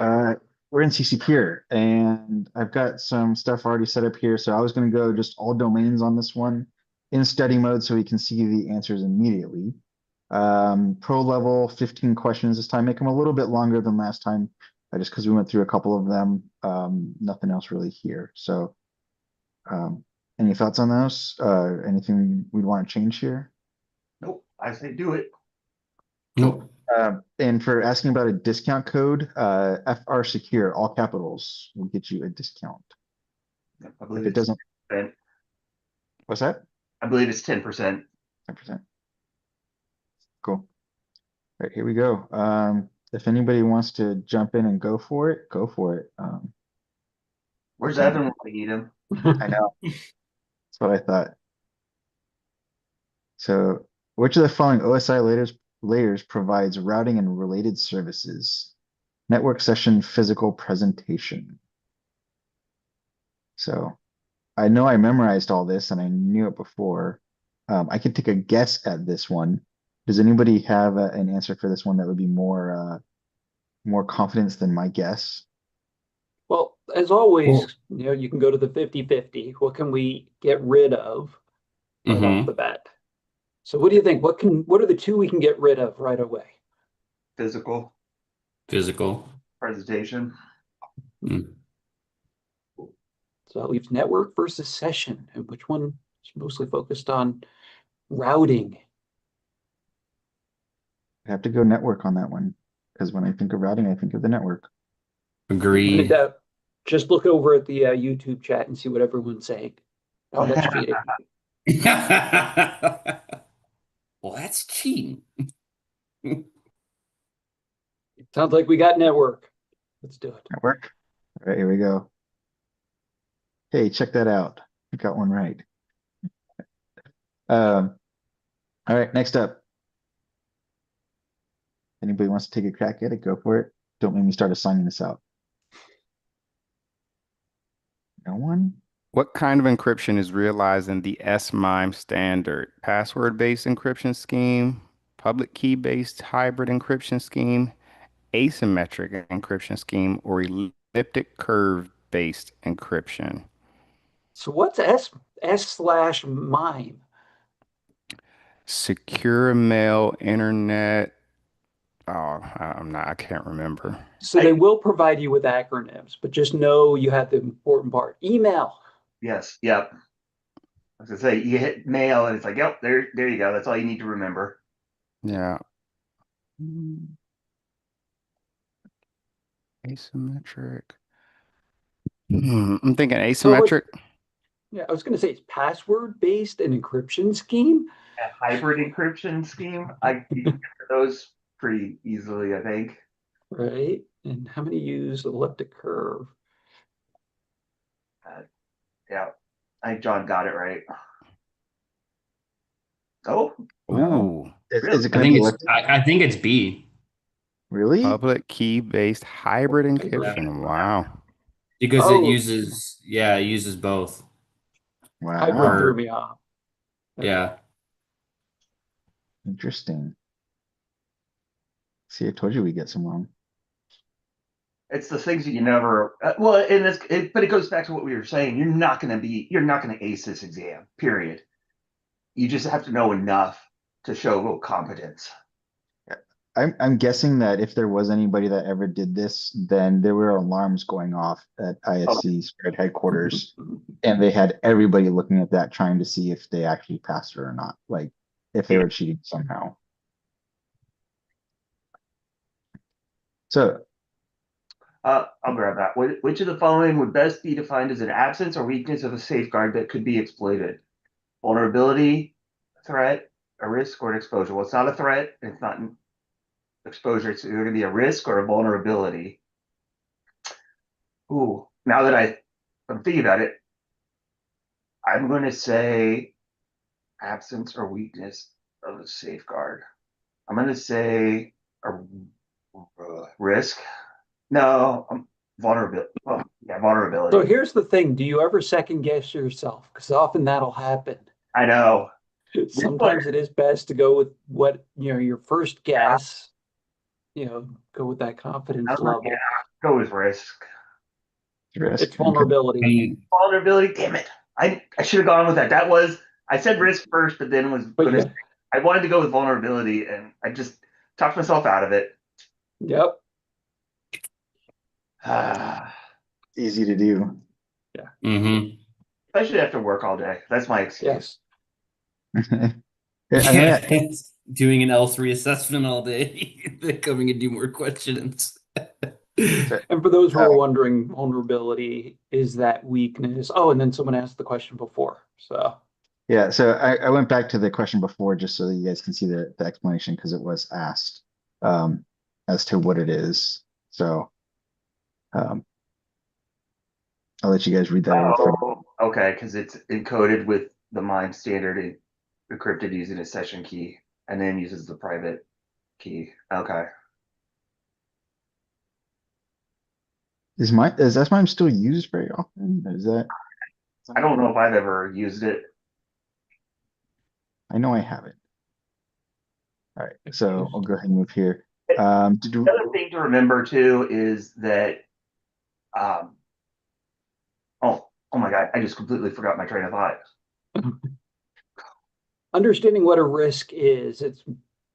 we're in CCCure, and I've got some stuff already set up here. So I was going to go just all domains on this one in study mode so we can see the answers immediately. Pro level, 15 questions this time. Make them a little bit longer than last time, just because we went through a couple of them. Nothing else really here. So any thoughts on those? Anything we'd want to change here? Nope. I say do it. Nope. And for asking about a discount code, FRSecure, all capitals, will get you a discount. I believe If it it's doesn't, 10%. what's that? I believe it's 10%. 10%. Cool. All right, here we go. If anybody wants to jump in and go for it, go for it. Where's Okay. Evan when we need him? I know. That's what I thought. So, which of the following OSI layers provides routing and related services. Network session physical presentation. So I know I memorized all this and I knew it before. I could take a guess at this one. Does anybody have an answer for this one that would be more confidence than my guess? Well, as Well, always, you can go to the 50-50. What can we get rid of right off the bat? So what do you think? What are the two we can get rid of right away? Physical Physical. presentation. Mm. So that leaves network versus session, and which one is mostly focused on routing? I have to go network on that one because when I think of routing, I think of the network. When in Agree. doubt, just look over at the YouTube chat and see what everyone's saying. Oh, that's cheating. Well, that's cheating. Sounds like we got network. Let's do it. Network. All right, here we go. Hey, check that out. I got one right. All right, next up. Anybody wants to take a crack at it, go for it. Don't make me start assigning this out. No one? What kind of encryption is realized in the S-MIME standard? Password-based encryption scheme, public key-based hybrid encryption scheme, asymmetric encryption scheme, or elliptic curve-based encryption? So what's S slash mime? Secure mail, internet. Oh, I can't remember. So they will provide you with acronyms, but just know you have the important part. Email. Yes, yep. I was gonna say you hit mail and it's like, yep, there you go. That's all you need to remember. Yeah. Asymmetric. I'm thinking So what? asymmetric. Yeah, I was going to say it's password-based and encryption scheme, A hybrid encryption scheme, you can get those pretty easily, I think. right? And how many use elliptic curve? Yeah, I think John got it right. Oh, Wow. Ooh, Is really? it going to be elliptic? I think it's B. Really? public key-based hybrid Yeah. encryption. Wow. Because Oh, it uses both. hybrid Wow. threw Or me off. Okay. yeah. Interesting. See, I told you we get some wrong. It's the things that you never. Well, and but it goes back to what we were saying. You're not gonna ace this exam. Period. You just have to know enough to show competence. I'm guessing that if there was anybody that ever did this, then there were alarms going off at Oh, ISC spread headquarters, and they had everybody looking at that trying to see if they actually passed it or not, like if they yeah. were cheating somehow. So, I'll grab that. Which of the following would best be defined as an absence or weakness of a safeguard that could be exploited? Vulnerability, threat, a risk, or an exposure. Well, it's not a threat. It's not an exposure. It's either going to be a risk or a vulnerability. Ooh, now that I'm thinking about it, I'm going to say absence or weakness of a safeguard. I'm going to say a risk. No, vulnerability. Oh, yeah, So vulnerability. here's the thing. Do you ever second guess yourself? Because often that'll happen. I know. This one, Sometimes it is best to go with what, your first guess, go with that confidence yeah, level. go with risk. risk. It's Okay. vulnerability. Vulnerability. Damn it. I should have gone with that. I said risk first, but then was But going to. yeah, I wanted to go with vulnerability, and I just talked myself out of it. yep. Easy to do. Yeah. Mm-hmm. Especially after work all day. That's my excuse. I know Yeah. Doing an L3 assessment all day. Then coming and do more questions. that. And for those who Uh, are wondering, vulnerability is that weakness. Oh, and then someone asked the question before. So yeah, so I went back to the question before just so that you guys can see the explanation because it was asked as to what it is. So um, I'll let you guys read that in front. Oh, okay, because it's encoded with the MIME standard encrypted using a session key, and then uses the private. key. Okay. Is SMIME still used very often? Is that I don't know if I've ever used it. I know I haven't. All right, so I'll go ahead and move here. The other thing to remember too is that, um, oh my God, I just completely forgot my train of thought. Understanding what a risk is, it's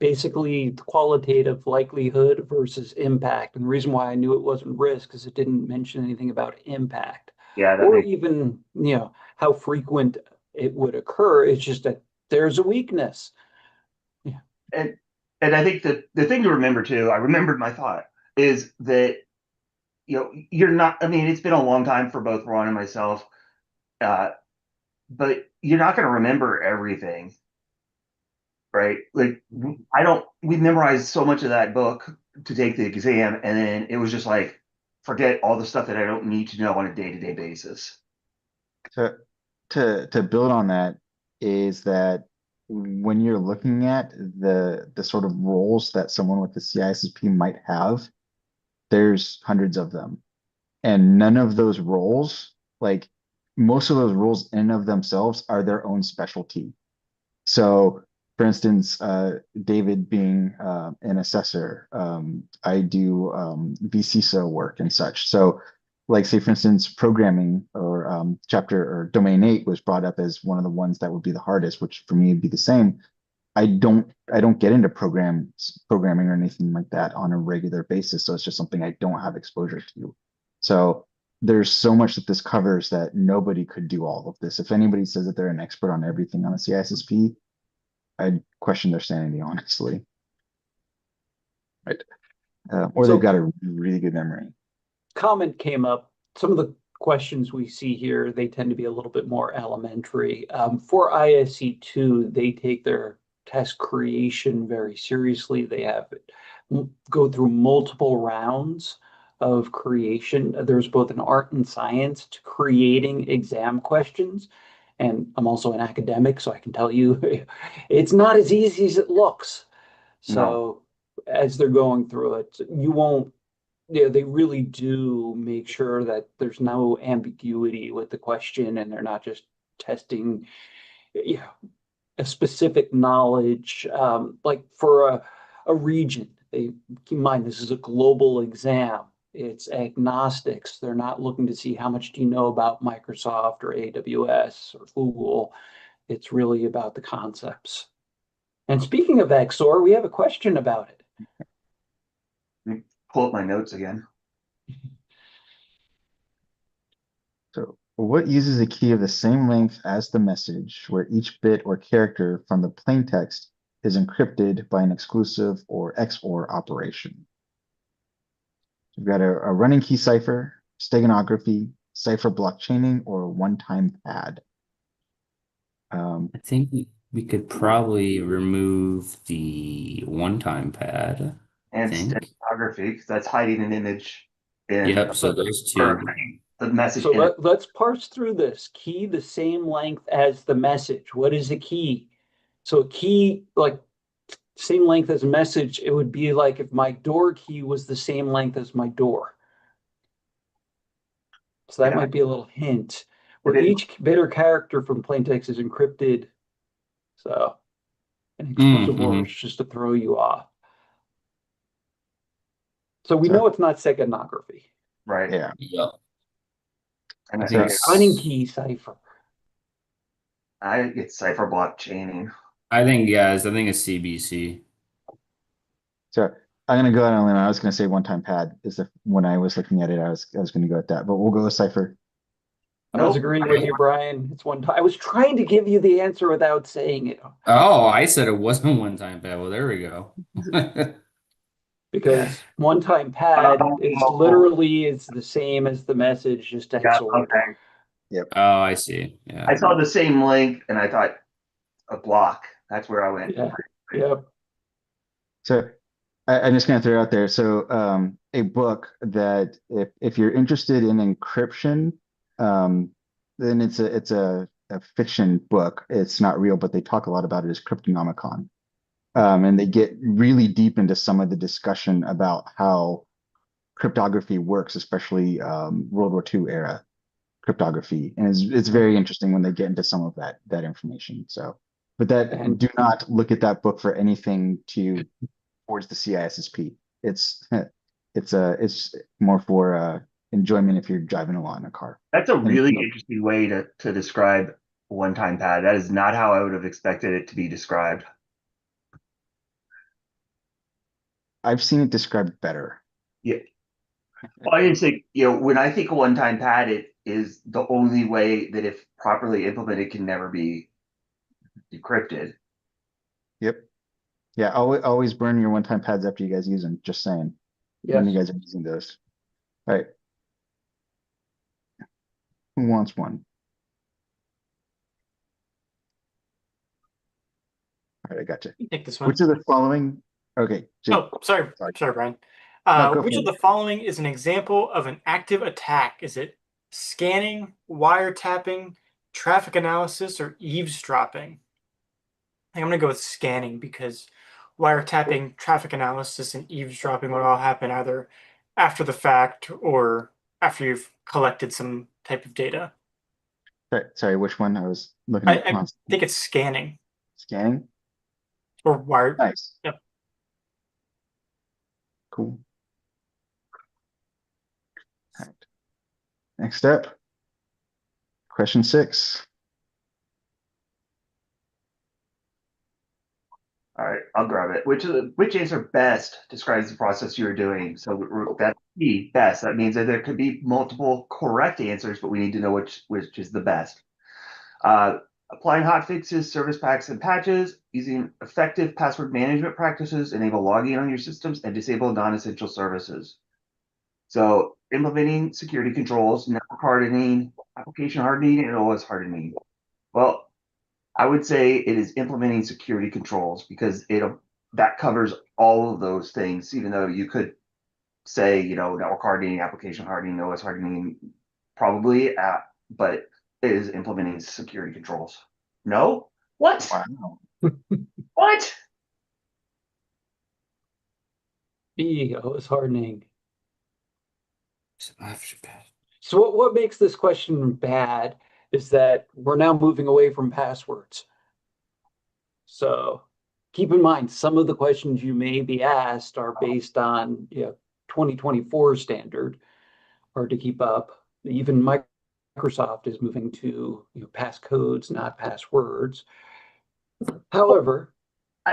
basically the qualitative likelihood versus impact. And the reason why I knew it wasn't risk is it didn't mention anything about impact Yeah, that or makes even, how frequent it would occur. It's just that there's a weakness. Yeah. and I think that the thing to remember too, I remembered my thought, is that you're not. I mean, it's been a long time for both Ron and myself, uh, but you're not going to remember everything, right? Like I don't. We memorized so much of that book to take the exam, and then it was just like forget all the stuff that I don't need to know on a day-to-day basis. to to build on that is that when you're looking at the sort of roles that someone with the CISSP might have, there's hundreds of them. And none of those roles, like most of those roles in and of themselves, are their own specialty. So, for instance, David being an assessor, I do vCISO work and such. So, like, say, for instance, programming or chapter or domain 8 was brought up as one of the ones that would be the hardest, which for me would be the same. I don't get into programming or anything like that on a regular basis. So it's just something I don't have exposure to. So there's so much that this covers that nobody could do all of this. If anybody says that they're an expert on everything on a CISSP, I'd question their sanity, honestly. Right. Or they've So got a really good memory. comment came up. Some of the questions we see here, they tend to be a little bit more elementary. For ISC2, they take their test creation very seriously. They have it go through multiple rounds of creation. There's both an art and science to creating exam questions. And I'm also an academic, so I can tell you it's not as easy as it looks. No. So as they're going through it, you won't, they really do make sure that there's no ambiguity with the question and they're not just testing, yeah, a specific knowledge, like for a region. They keep in mind this is a global exam. It's agnostics. They're not looking to see how much do you know about Microsoft or AWS or Google. It's really about the concepts. And speaking of XOR, we have a question about it. Let me pull up my notes again. So what uses a key of the same length as the message, where each bit or character from the plain text is encrypted by an exclusive or XOR operation? We've got a running key cipher, steganography, cipher blockchaining, or one-time pad. I think we could probably remove the one-time pad, I And think. stenography, because that's hiding an image in Yep, so those or two. the message So in it. let's parse through this. Key the same length as the message. What is a key? So a key, like same length as a message, it would be like if my door key was the same length as my door. So that Yeah. might be a little hint If where it, each bit or character from plaintext is encrypted. So an exclusive Mm-hmm. words just to throw you off. So we So know it's not steganography. right. yeah, Yep. And I I think so Running it's key cipher. it's cipher block chaining. I think it's CBC. so I'm gonna go out on a limb. I was gonna say one-time pad is the when I was looking at it, I was gonna go with that, but we'll go with cipher. I was Nope. agreeing with you, Brian. It's one time. I was trying to give you the answer without saying it. Oh, I said it wasn't one-time pad. Well, there we go. Because one time pad is Oh, literally is the same as the message, just yeah. XOR'd. Okay. Yep. Oh, I see. I Yeah. saw the same link and I thought a block. That's where I went. Yeah. Yep. So I'm just gonna throw it out there. So a book that if you're interested in encryption, then it's a fiction book. It's not real, but they talk a lot about it is Cryptonomicon. And they get really deep into some of the discussion about how cryptography works, especially World War II era cryptography. And it's very interesting when they get into some of that information. So, but And do not look at that book for anything towards the CISSP. It's more for enjoyment if you're driving along in a car. That's a And really interesting way to describe one-time pad. That is not how I would have expected it to be described. I've seen it described better. Yeah. Well, I didn't think, when I think of one-time pad, it is the only way that if properly implemented can never be decrypted. Yep. Yeah, always burn your one-time pads after you guys use them. Just saying. When you yes, guys are using those. All right. Who wants one? All right, I got you. You take this one. Which of the following? Okay, Jake, Oh, sorry. sorry. Sorry, Brian. No, go Which for of the it. following is an example of an active attack? Is it scanning, wiretapping, traffic analysis, or eavesdropping? I think I'm going to go with scanning because wiretapping, traffic analysis, and eavesdropping would all happen either after the fact or after you've collected some type of data. Sorry, which one? I was looking I, at I think it's scanning scanning. or wire. Nice. Yep. Cool. All right. Next up, question 6. All right, I'll grab it. Which answer best describes the process you're doing? So that's key, best. That means that there could be multiple correct answers, but we need to know which is the best. Applying hotfixes, service packs, and patches, using effective password management practices, enable logging on your systems, and disable non-essential services. So implementing security controls, network hardening, application hardening, and OS hardening. Well, I would say it is implementing security controls because that covers all of those things, even though you could say, network hardening, application hardening, OS hardening, probably, but it is implementing security controls. No? What? Wow. What? B, is hardening. FRSecure. So what makes this question bad is that we're now moving away from passwords. So keep in mind, some of the questions you may be asked are based on 2024 standard, hard to keep up. Even Microsoft is moving to passcodes, not passwords. However,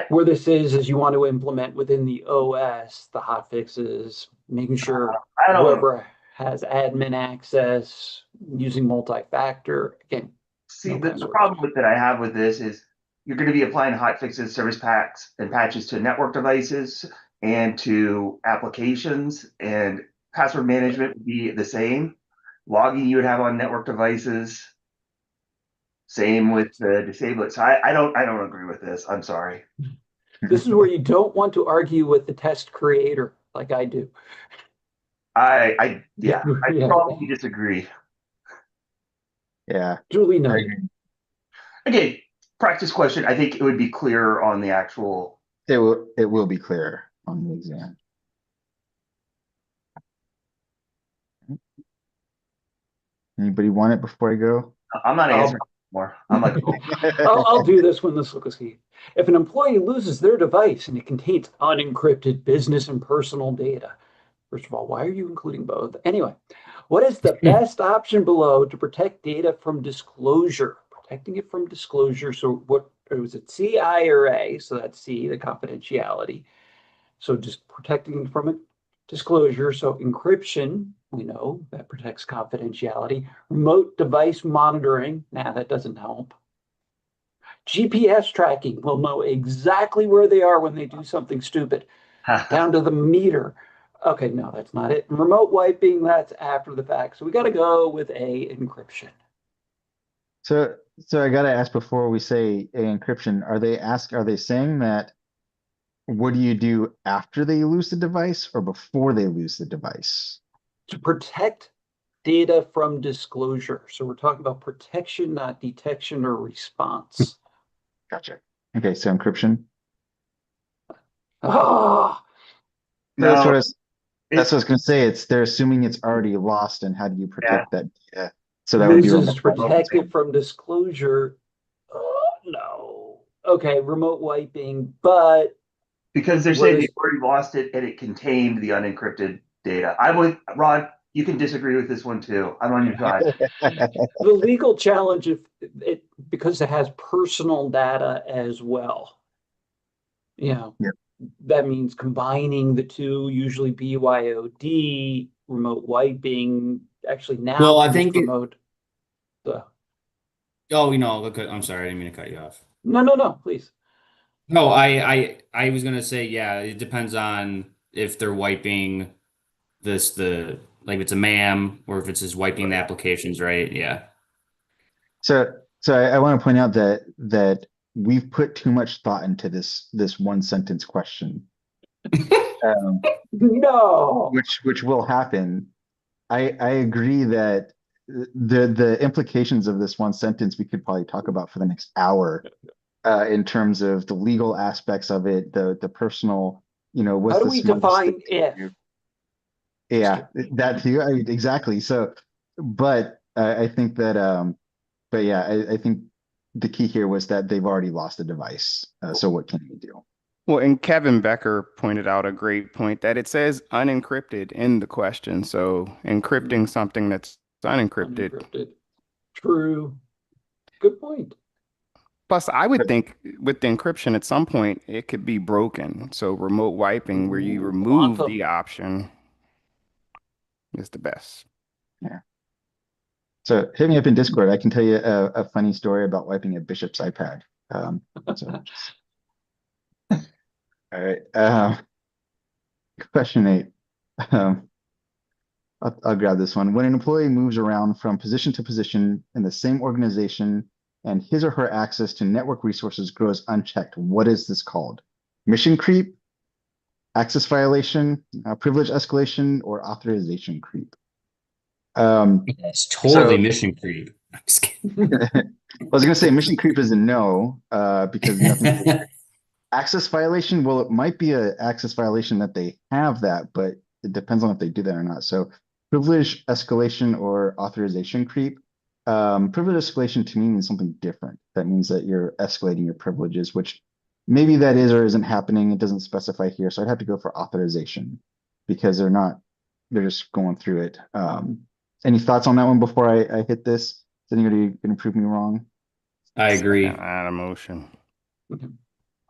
where this is you want to implement within the OS the hot fixes, making sure I don't whoever has admin access, using multi-factor. Again, see no the passwords. problem that I have with this is you're going to be applying hotfixes, service packs, and patches to network devices and to applications, and password management would be the same. Logging you would have on network devices. Same with the disable it. So I don't agree with this. I'm sorry. This is where you don't want to argue with the test creator like I do. I Yeah. strongly disagree. Yeah, Julie I Knight. agree. Again, practice question. I think it would be clearer on the actual. It will be clearer on the exam. Anybody want it before I go? I'm not answering anymore. I'm like, I'll do this when this looks key. If an employee loses their device and it contains unencrypted business and personal data, first of all, why are you including both? Anyway, what is the best option below to protect data from disclosure? Protecting it from disclosure. So what was it, C, I, or A? So that's C, the confidentiality. So just protecting from it, disclosure. So encryption, we know that protects confidentiality. Remote device monitoring, that doesn't help. GPS tracking, we'll know exactly where they are when they do something stupid, down to the meter. Okay, no, that's not it. Remote wiping, that's after the fact. So we got to go with A, encryption. So I gotta ask before we say encryption, are they saying that what do you do after they lose the device or before they lose the device? To protect data from disclosure. So we're talking about protection, not detection or response. Gotcha. Okay, so encryption. Ah, That's what No, that's it, what I was going to say. They're assuming it's already lost, and how do you yeah, protect that data? So that would be this remote is wiping. protected from disclosure. Oh, no. Okay, remote wiping, but because they're what saying they've is already lost it and it contained the unencrypted data. I'm with Rod. You can disagree with this one too. I'm on your side. the legal challenge if it because it has personal data as well? You know, Yeah. that means combining the two, usually BYOD, remote wiping. Actually, now Well, I when it's think it, remote, the oh, look, I'm sorry, I didn't mean to cut you off. no, please. No, I was gonna say, yeah, it depends on if they're wiping like if it's a MAM or if it's just wiping the Right. applications, right? Yeah. So I want to point out that we've put too much thought into this one sentence question, um, No. which will happen. I agree that the implications of this one sentence we could probably talk about for the next hour, in terms of the legal aspects of it, the personal, How what's do the we smartest thing define to if? do? Just Yeah, kidding. that too. Exactly. So, but I think that, but yeah, I think the key here was that they've already lost the device. So what can you do? Well, and Kevin Becker pointed out a great point that it says unencrypted in the question. So encrypting something that's unencrypted. Unencrypted. True. Good point. Plus, I would But think with the encryption at some point it could be broken. So remote wiping where you Ooh, remove the quantum. option is the best. yeah. So hit me up in Discord. I can tell you a funny story about wiping a bishop's iPad. So just all right. Question 8. Um, I'll grab this one. When an employee moves around from position to position in the same organization and his or her access to network resources grows unchecked, what is this called? Mission creep, access violation, privilege escalation, or authorization creep? It's totally So mission creep. I'm just kidding. I was going to say mission creep is a no, because nothing. Access violation, well, it might be a access violation that they have that, but it depends on if they do that or not. So privilege escalation or authorization creep. Privilege escalation to me means something different. That means that you're escalating your privileges, which maybe that is or isn't happening. It doesn't specify here. So I'd have to go for authorization because they're just going through it. Any thoughts on that one before I hit this? Is anybody going to prove me wrong? I Second agree. out of motion.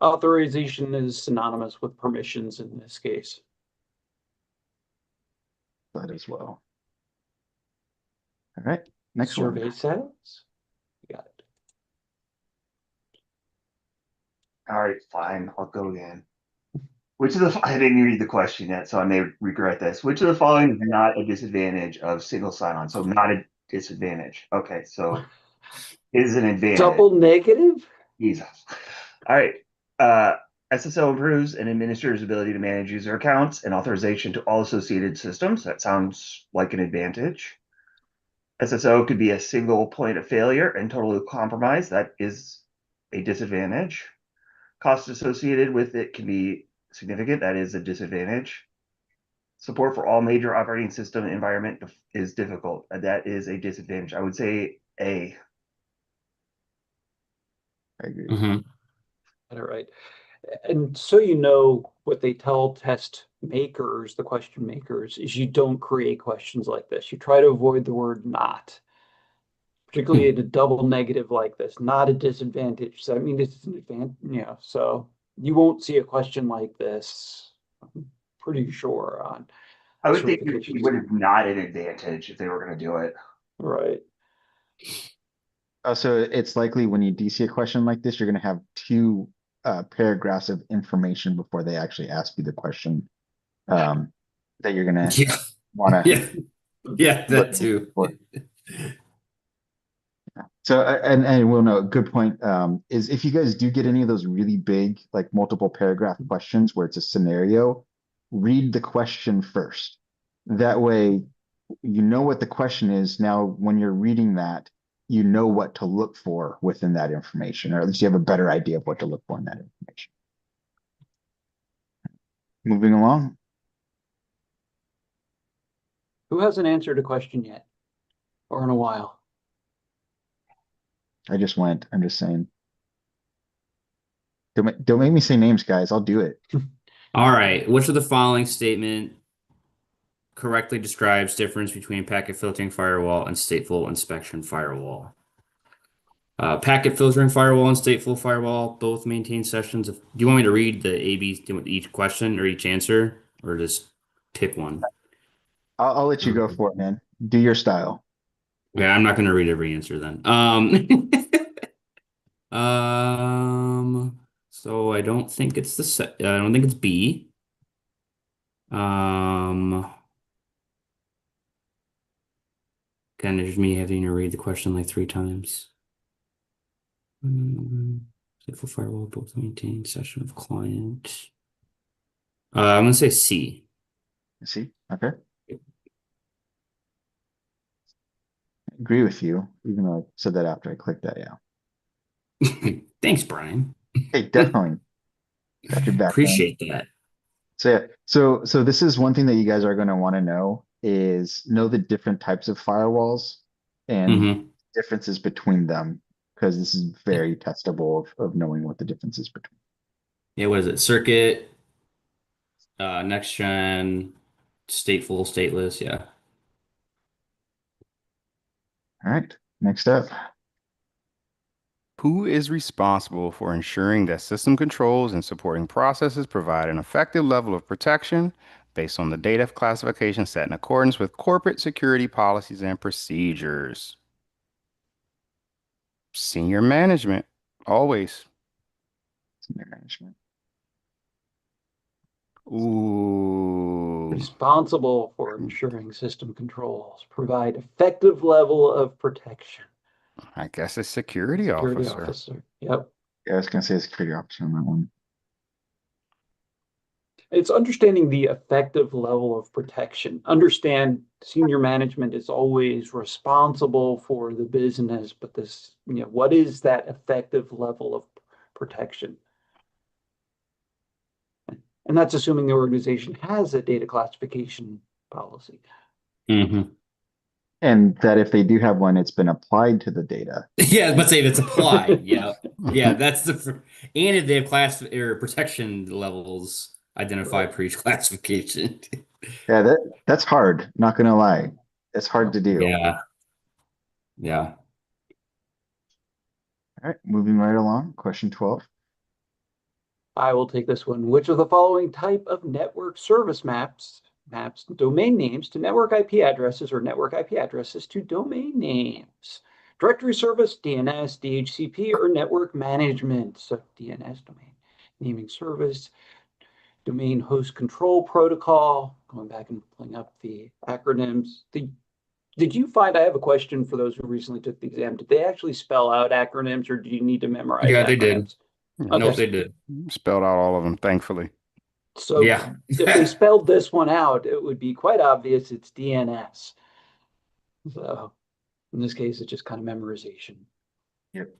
Authorization is synonymous with permissions in this case. That as well. All right, next one. Survey says. You got it. All right, fine. I'll go again. Which of the I didn't read the question yet, so I may regret this. Which of the following is not a disadvantage of single sign-on? So not a disadvantage. Okay, so is an advantage. Double negative? Jesus. All right. Uh, SSO improves an administrator's ability to manage user accounts and authorization to all associated systems. That sounds like an advantage. SSO could be a single point of failure and totally compromised. That is a disadvantage. Cost associated with it can be significant. That is a disadvantage. Support for all major operating system environment is difficult. That is a disadvantage. I would say A. I agree. Hmm. All right. And so you know what they tell test makers, the question makers, is you don't create questions like this. You try to avoid the word not, particularly in a double negative like this, not a disadvantage. So I mean, it's an advantage, so you won't see a question like this, I'm pretty sure, on I would think it certifications. would have not an advantage if they were going to do it. Right. So it's likely when you DC a question like this, you're going to have two paragraphs of information before they actually ask you the question, that you're going to Yeah, want to yeah, yeah, look that too. for. So, and we'll know, good point, is if you guys do get any of those really big, like multiple paragraph questions where it's a scenario, read the question first. That way, you know what the question is. Now, when you're reading that, you know what to look for within that information, or at least you have a better idea of what to look for in that information. Moving along. Who hasn't answered a question yet or in a while? I just went. I'm just saying. Don't make me say names, guys. I'll do it. All right. Which of the following statement correctly describes difference between packet filtering firewall and stateful inspection firewall? Packet filtering firewall and stateful firewall both maintain sessions of. Do you want me to read the ABs each question or each answer, or just pick one? I'll let you go for it, man. Do your style. Okay, I'm not going to read every answer then. So I don't think it's I don't think it's B. Um, Kind of just me having to read the question like 3 times. Stateful firewall both maintain session of client. I'm gonna say C. See? Okay. Agree with you, even though I said that after I clicked that. Yeah. Thanks, Brian. Hey, definitely got your back, man. Appreciate that. So yeah, so this is one thing that you guys are going to want to know the different types of firewalls and Hmm. differences between them, because this is very testable of knowing what the difference is between. Yeah, what is it? Circuit, next gen, stateful, stateless. Yeah. All right, next up. Who is responsible for ensuring that system controls and supporting processes provide an effective level of protection based on the data classification set in accordance with corporate security policies and procedures? Senior management, always. Senior management. Ooh, Responsible for ensuring system controls provide effective level of protection. I guess a security Security officer. officer. Yep. Yeah, I was going to say security officer on that one. It's understanding the effective level of protection. Understand senior management is always responsible for the business, but what is that effective level of protection? And that's assuming the organization has a data classification policy. Hmm. And that if they do have one, it's been applied to the data. Yeah, let's say that's applied. Yeah. Yeah, that's and if they have class or protection levels identified Right. for each classification. Yeah, that's hard. Not going to lie, it's hard to do. Yeah. Yeah. All right, moving right along. Question 12. I will take this one. Which of the following type of network service maps domain names to network IP addresses or network IP addresses to domain names? Directory service, DNS, DHCP, or network management? So DNS, domain naming service, domain host control protocol. Going back and pulling up the acronyms. Did you find, I have a question for those who recently took the exam, did they actually spell out acronyms or do you need to memorize Yeah, they did. acronyms? Nope, Okay. they did. Spelled out all of them, thankfully. So Yeah. if they spelled this one out, it would be quite obvious it's DNS. So in this case, it's just kind of memorization. Yep.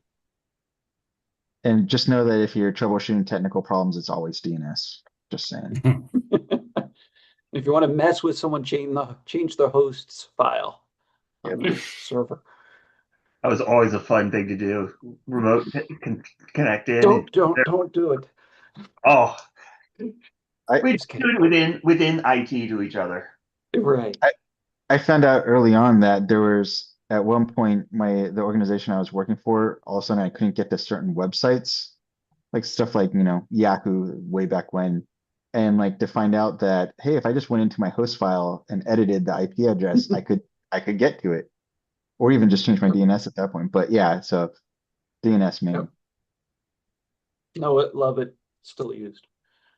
And just know that if you're troubleshooting technical problems, it's always DNS. Just saying. If you want to mess with someone, change the host's file on Yep. the server. That was always a fun thing to do. Remote connect in. Don't do it. Oh, I, we Just do kidding. it within IT to each other. Right. I found out early on that there was at one point the organization I was working for, all of a sudden I couldn't get to certain websites, like stuff like, Yahoo way back when. And like to find out that, hey, if I just went into my host file and edited the IP address, I could get to it. Or even just change my DNS at that point. But yeah, so DNS main. Yep. Know it, love it, still used.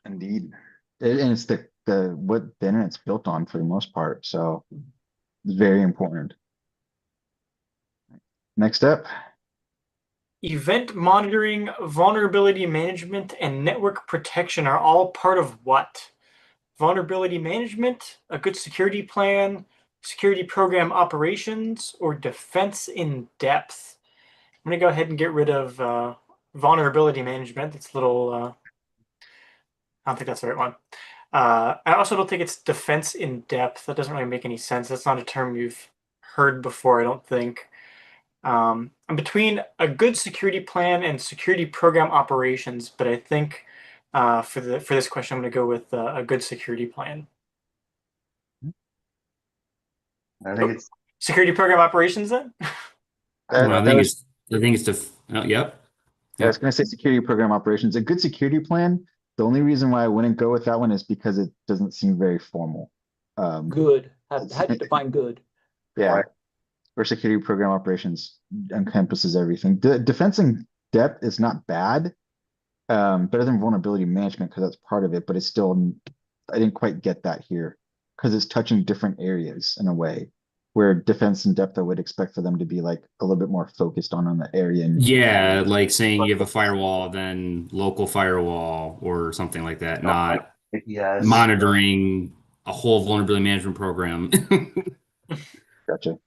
Indeed. And it's what the internet's built on for the most part. So it's very important. Next up. Event monitoring, vulnerability management, and network protection are all part of what? Vulnerability management, a good security plan, security program operations, or defense in depth? I'm going to go ahead and get rid of vulnerability management. It's a little, I don't think that's the right one. I also don't think it's defense in depth. That doesn't really make any sense. That's not a term you've heard before, I don't think. I'm between a good security plan and security program operations, but I think for this question, I'm going to go with a good security plan. I think Oh, it's security program operations then? Well, I That think was, it's I think it's yep. I was Yep. going to say security program operations. A good security plan. The only reason why I wouldn't go with that one is because it doesn't seem very formal. Good. It's, How do you define good? yeah, or security program operations encompasses everything. Defense in depth is not bad. Better than vulnerability management because that's part of it, but it's still, I didn't quite get that here because it's touching different areas in a way where defense in depth I would expect for them to be like a little bit more focused on the area and Yeah, like saying you have a firewall, then local firewall or something like that, not yes. monitoring a whole vulnerability management program. gotcha.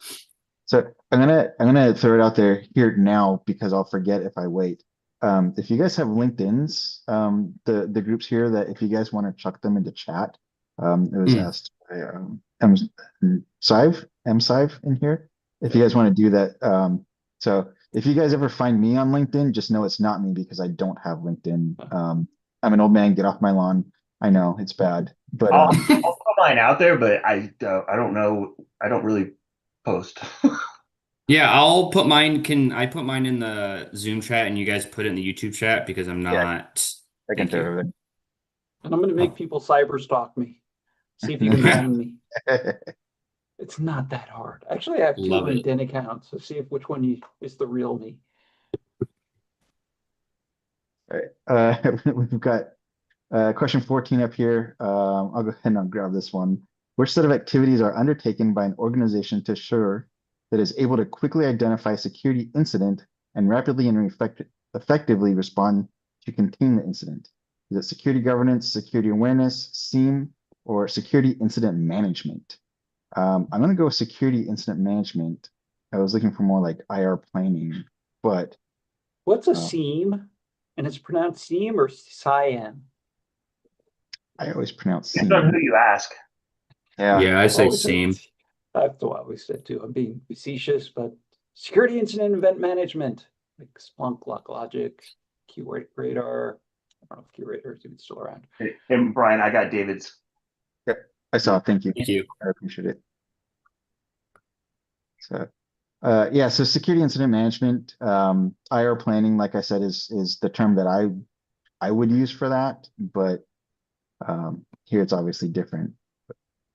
So I'm gonna throw it out there here now because I'll forget if I wait. If you guys have LinkedIn's, the groups here that if you guys want to chuck them into chat, it was Hmm. asked by M Sive in here. If you guys want to do that, so if you guys ever find me on LinkedIn, just know it's not me because I don't have LinkedIn. I'm an old man, get off my lawn. I know it's bad, but I'll put mine out there, but I don't know. I don't really post. Yeah, I'll put mine. Can I put mine in the Zoom chat and you guys put it in the YouTube chat because I'm yeah, not. I can Thank throw you. it. And I'm going to make Oh. people cyber stalk me. See if you can find me. It's not that hard. Actually, I have two Love it. LinkedIn accounts, so see if which one is the real me. All right. We've got question 14 up here. I'll go ahead and I'll grab this one. Which set of activities are undertaken by an organization to assure that is able to quickly identify security incident and rapidly and effectively respond to contain the incident? Is it security governance, security awareness, SIEM, or security incident management? I'm going to go with security incident management. I was looking for more like IR planning, but What's a uh, seam? And it's pronounced seam or cyan? I always pronounce Depends on SIEM. who you ask. Yeah. Yeah, I I've say always said, same. that's what I always said too. I'm being facetious, but security incident event management, like Splunk, LockLogic, QRadar. I don't know if QRadar is even still around. And Brian, I got David's. Yeah, I saw it. Thank you. Thank you. I appreciate it. So, yeah, so security incident management, IR planning, like I said, is the term that I would use for that, but here it's obviously different.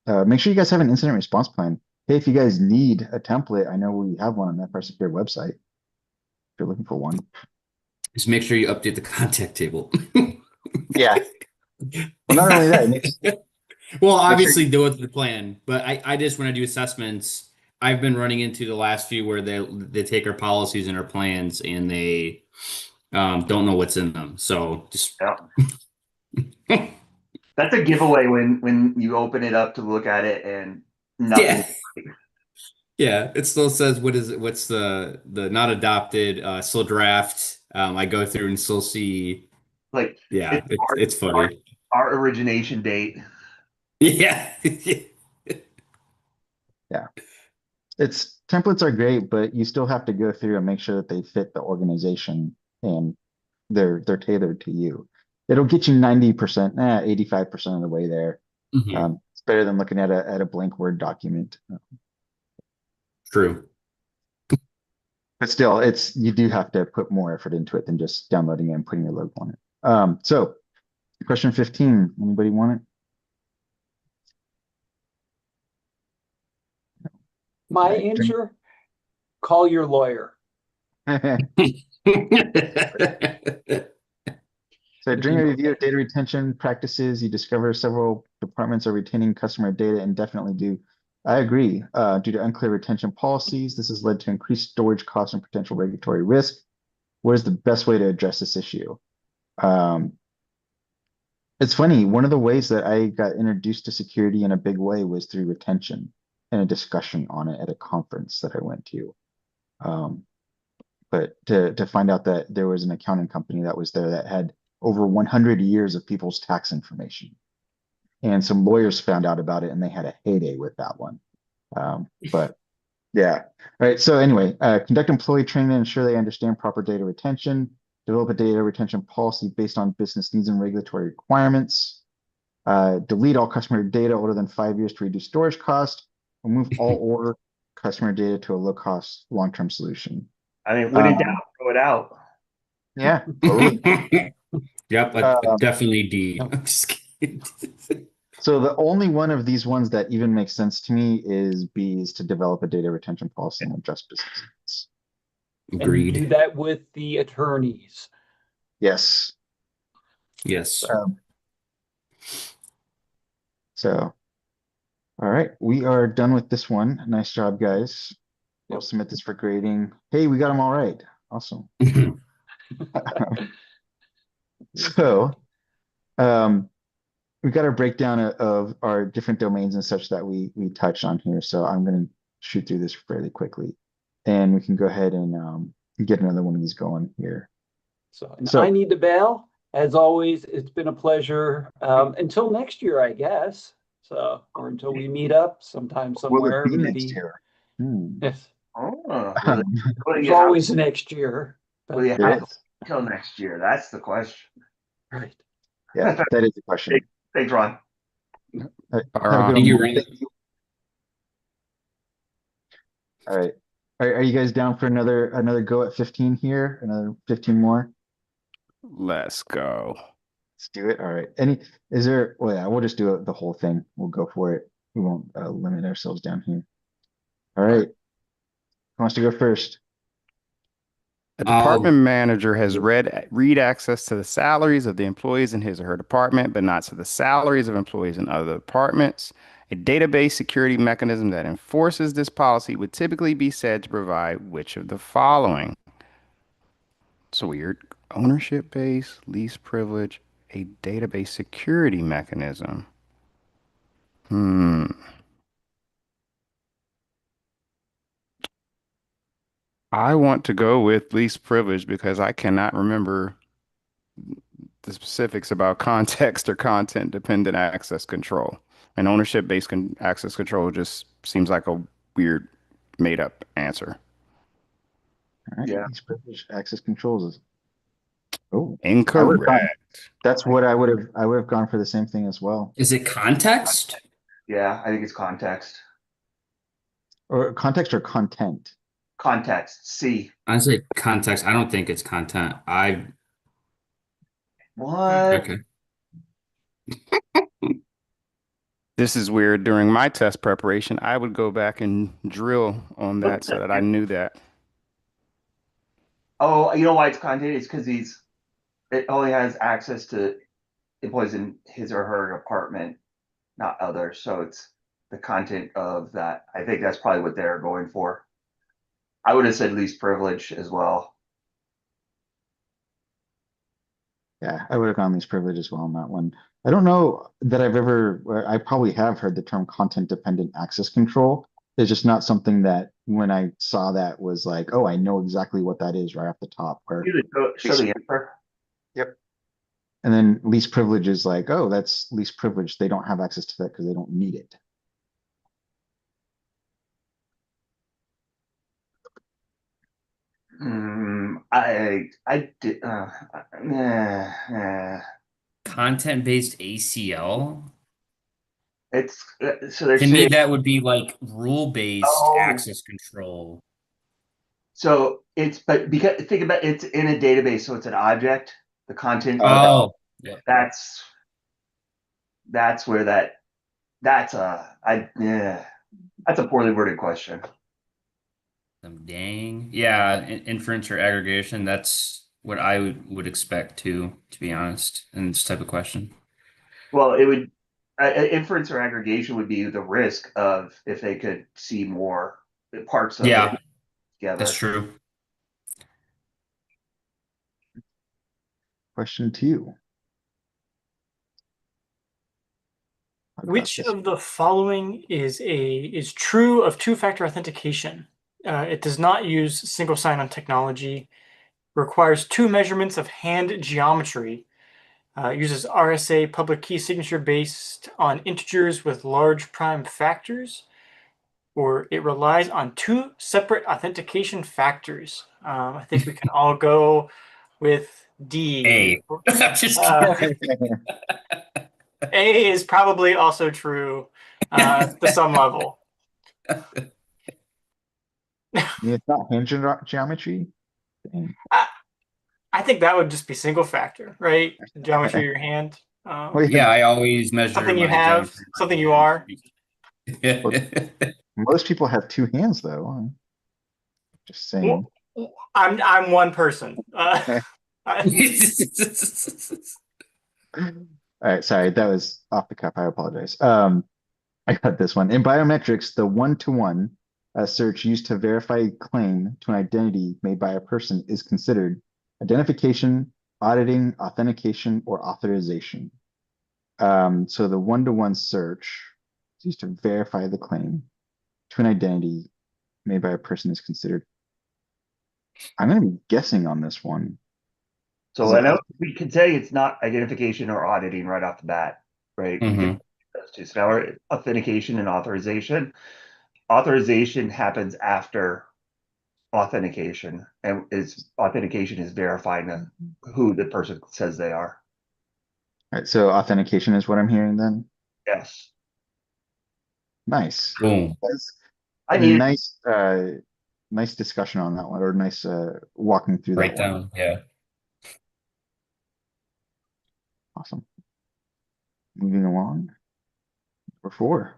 Make sure you guys have an incident response plan. Hey, if you guys need a template, I know we have one on the FRSecure website if you're looking for one. Just make sure you update the contact table. Yeah. Well, not only that, Well, make sure obviously do it with the plan, but I just when I do assessments, I've been running into the last few where they take our policies and our plans and they don't know what's in them. So just Yeah. That's a giveaway when you open it up to look at it and nothing. yeah. Yeah, it still says what's the not adopted still draft. I go through and still see Like yeah, it's it's funny. our origination date. Yeah. yeah. It's templates are great, but you still have to go through and make sure that they fit the organization and they're tailored to you. It'll get you 90%, 85% of the way there. Mhm. It's better than looking at a blank Word document. True. But still, it's you do have to put more effort into it than just downloading it and putting your logo on it. So question 15, anybody want My it? answer, call your lawyer. All right. So If during you a know review of data retention practices, you discover several departments are retaining customer data and definitely do. I agree. Due to unclear retention policies, this has led to increased storage costs and potential regulatory risk. What is the best way to address this issue? Um, it's funny. One of the ways that I got introduced to security in a big way was through retention and a discussion on it at a conference that I went to. Um, but to find out that there was an accounting company that was there that had over 100 years of people's tax information and some lawyers found out about it and they had a heyday with that one. But yeah. All right. So anyway, conduct employee training and ensure they understand proper data retention. Develop a data retention policy based on business needs and regulatory requirements. Delete all customer data older than 5 years to reduce storage cost. Remove all older customer data to a low-cost long-term solution. I mean, when in doubt, throw it out. Yeah, totally. Yep, definitely D. No. I'm just kidding. So the only one of these ones that even makes sense to me is B, is to develop a data retention policy and adjust business needs. And do Agreed. that with the attorneys. Yes. Yes. So, all right, we are done with this one. Nice job, guys. We'll submit this for grading. Hey, we got them all right. Awesome. So, we got our breakdown of our different domains and such that we touched on here. So I'm going to shoot through this fairly quickly, and we can go ahead and get another one of these going here. So So- I need to bail. As always, it's been a pleasure. Until next year, I guess. So, or until we meet up sometime Will somewhere, it be maybe. next year? Hmm. Yes. Oh, There's always next year. But, will you There have is. until next year? That's the question. right. Yeah, that is the question. Thanks, Ron. Have a good Thank one. you, Ron. Thank you. All right. Are you guys down for another go at 15 here? Another 15 more? Let's go. Let's do it. All right. Well, yeah, we'll just do the whole thing. We'll go for it. We won't limit ourselves down here. All right. Who wants to go first? A department manager has read access to the salaries of the employees in his or her department, but not to the salaries of employees in other departments. A database security mechanism that enforces this policy would typically be said to provide which of the following? It's weird. Ownership base, least privilege, a database security mechanism. I want to go with least privilege because I cannot remember the specifics about context or content dependent access control. And ownership based access control just seems like a weird made up answer. All right. Yeah. These privileged access controls. Oh, Incorrect. that's what I would have gone for the same thing as well. Is it context? Yeah, I think it's context. Or context or content. Context. C. I say context. I don't think it's content. What? Okay. This is weird. During my test preparation, I would go back and drill on that so that I knew that. Oh, you know why it's content? It's because it only has access to employees in his or her apartment, not others. So it's the content of that. I think that's probably what they're going for. I would have said least privilege as well. Yeah, I would have gone least privilege as well on that one. I don't know that I probably have heard the term content dependent access control. It's just not something that when I saw that was like, oh, I know exactly what that is right off the top. Where, Show the answer. yep. And then least privilege is like, oh, that's least privilege. They don't have access to that because they don't need it. I did. Content-based ACL? It's so they're To me, saying. that would be like rule-based Oh. access control. So but because think about it's in a database, so it's an object. The content. Oh, yeah. That's where that's a poorly worded question. Dang. Yeah, inference or aggregation, that's what I would expect to be honest, in this type of question. Well, it would inference or aggregation would be the risk of if they could see more parts of Yeah, it together. that's true. Question 2. Which of the following is true of two-factor authentication? It does not use single sign-on technology, requires two measurements of hand geometry, Uses RSA public key signature based on integers with large prime factors, or it relies on two separate authentication factors. I think we can all go with D. I'm just Uh, kidding. A is probably also true to some level. Yeah, it's not hinge geometry. Dang. I, I think that would just be single factor, right? The geometry of your hand. Well, Yeah, I always measure Something you my have, geometry by something you are. well, hand. most people have two hands though. Just Well, saying. I'm one person. I- All right, sorry, that was off the cuff. I apologize. I got this one. In biometrics, the one-to-one search used to verify a claim to an identity made by a person is considered identification, auditing, authentication, or authorization. So the one-to-one search is used to verify the claim to an identity made by a person is considered. I'm going to be guessing on this one. Is So I it know we can say it's not identification or auditing right off the bat, right? We Mhm. can those two. So now we're authentication and authorization. Authorization happens after authentication, and is authentication is verifying who the person says they are. all right? So authentication is what I'm hearing then. Yes, Nice. Boom. That's I need nice. Nice discussion on that one, or nice walking through that one. Breakdown. Yeah. Awesome. Moving along. Number 4.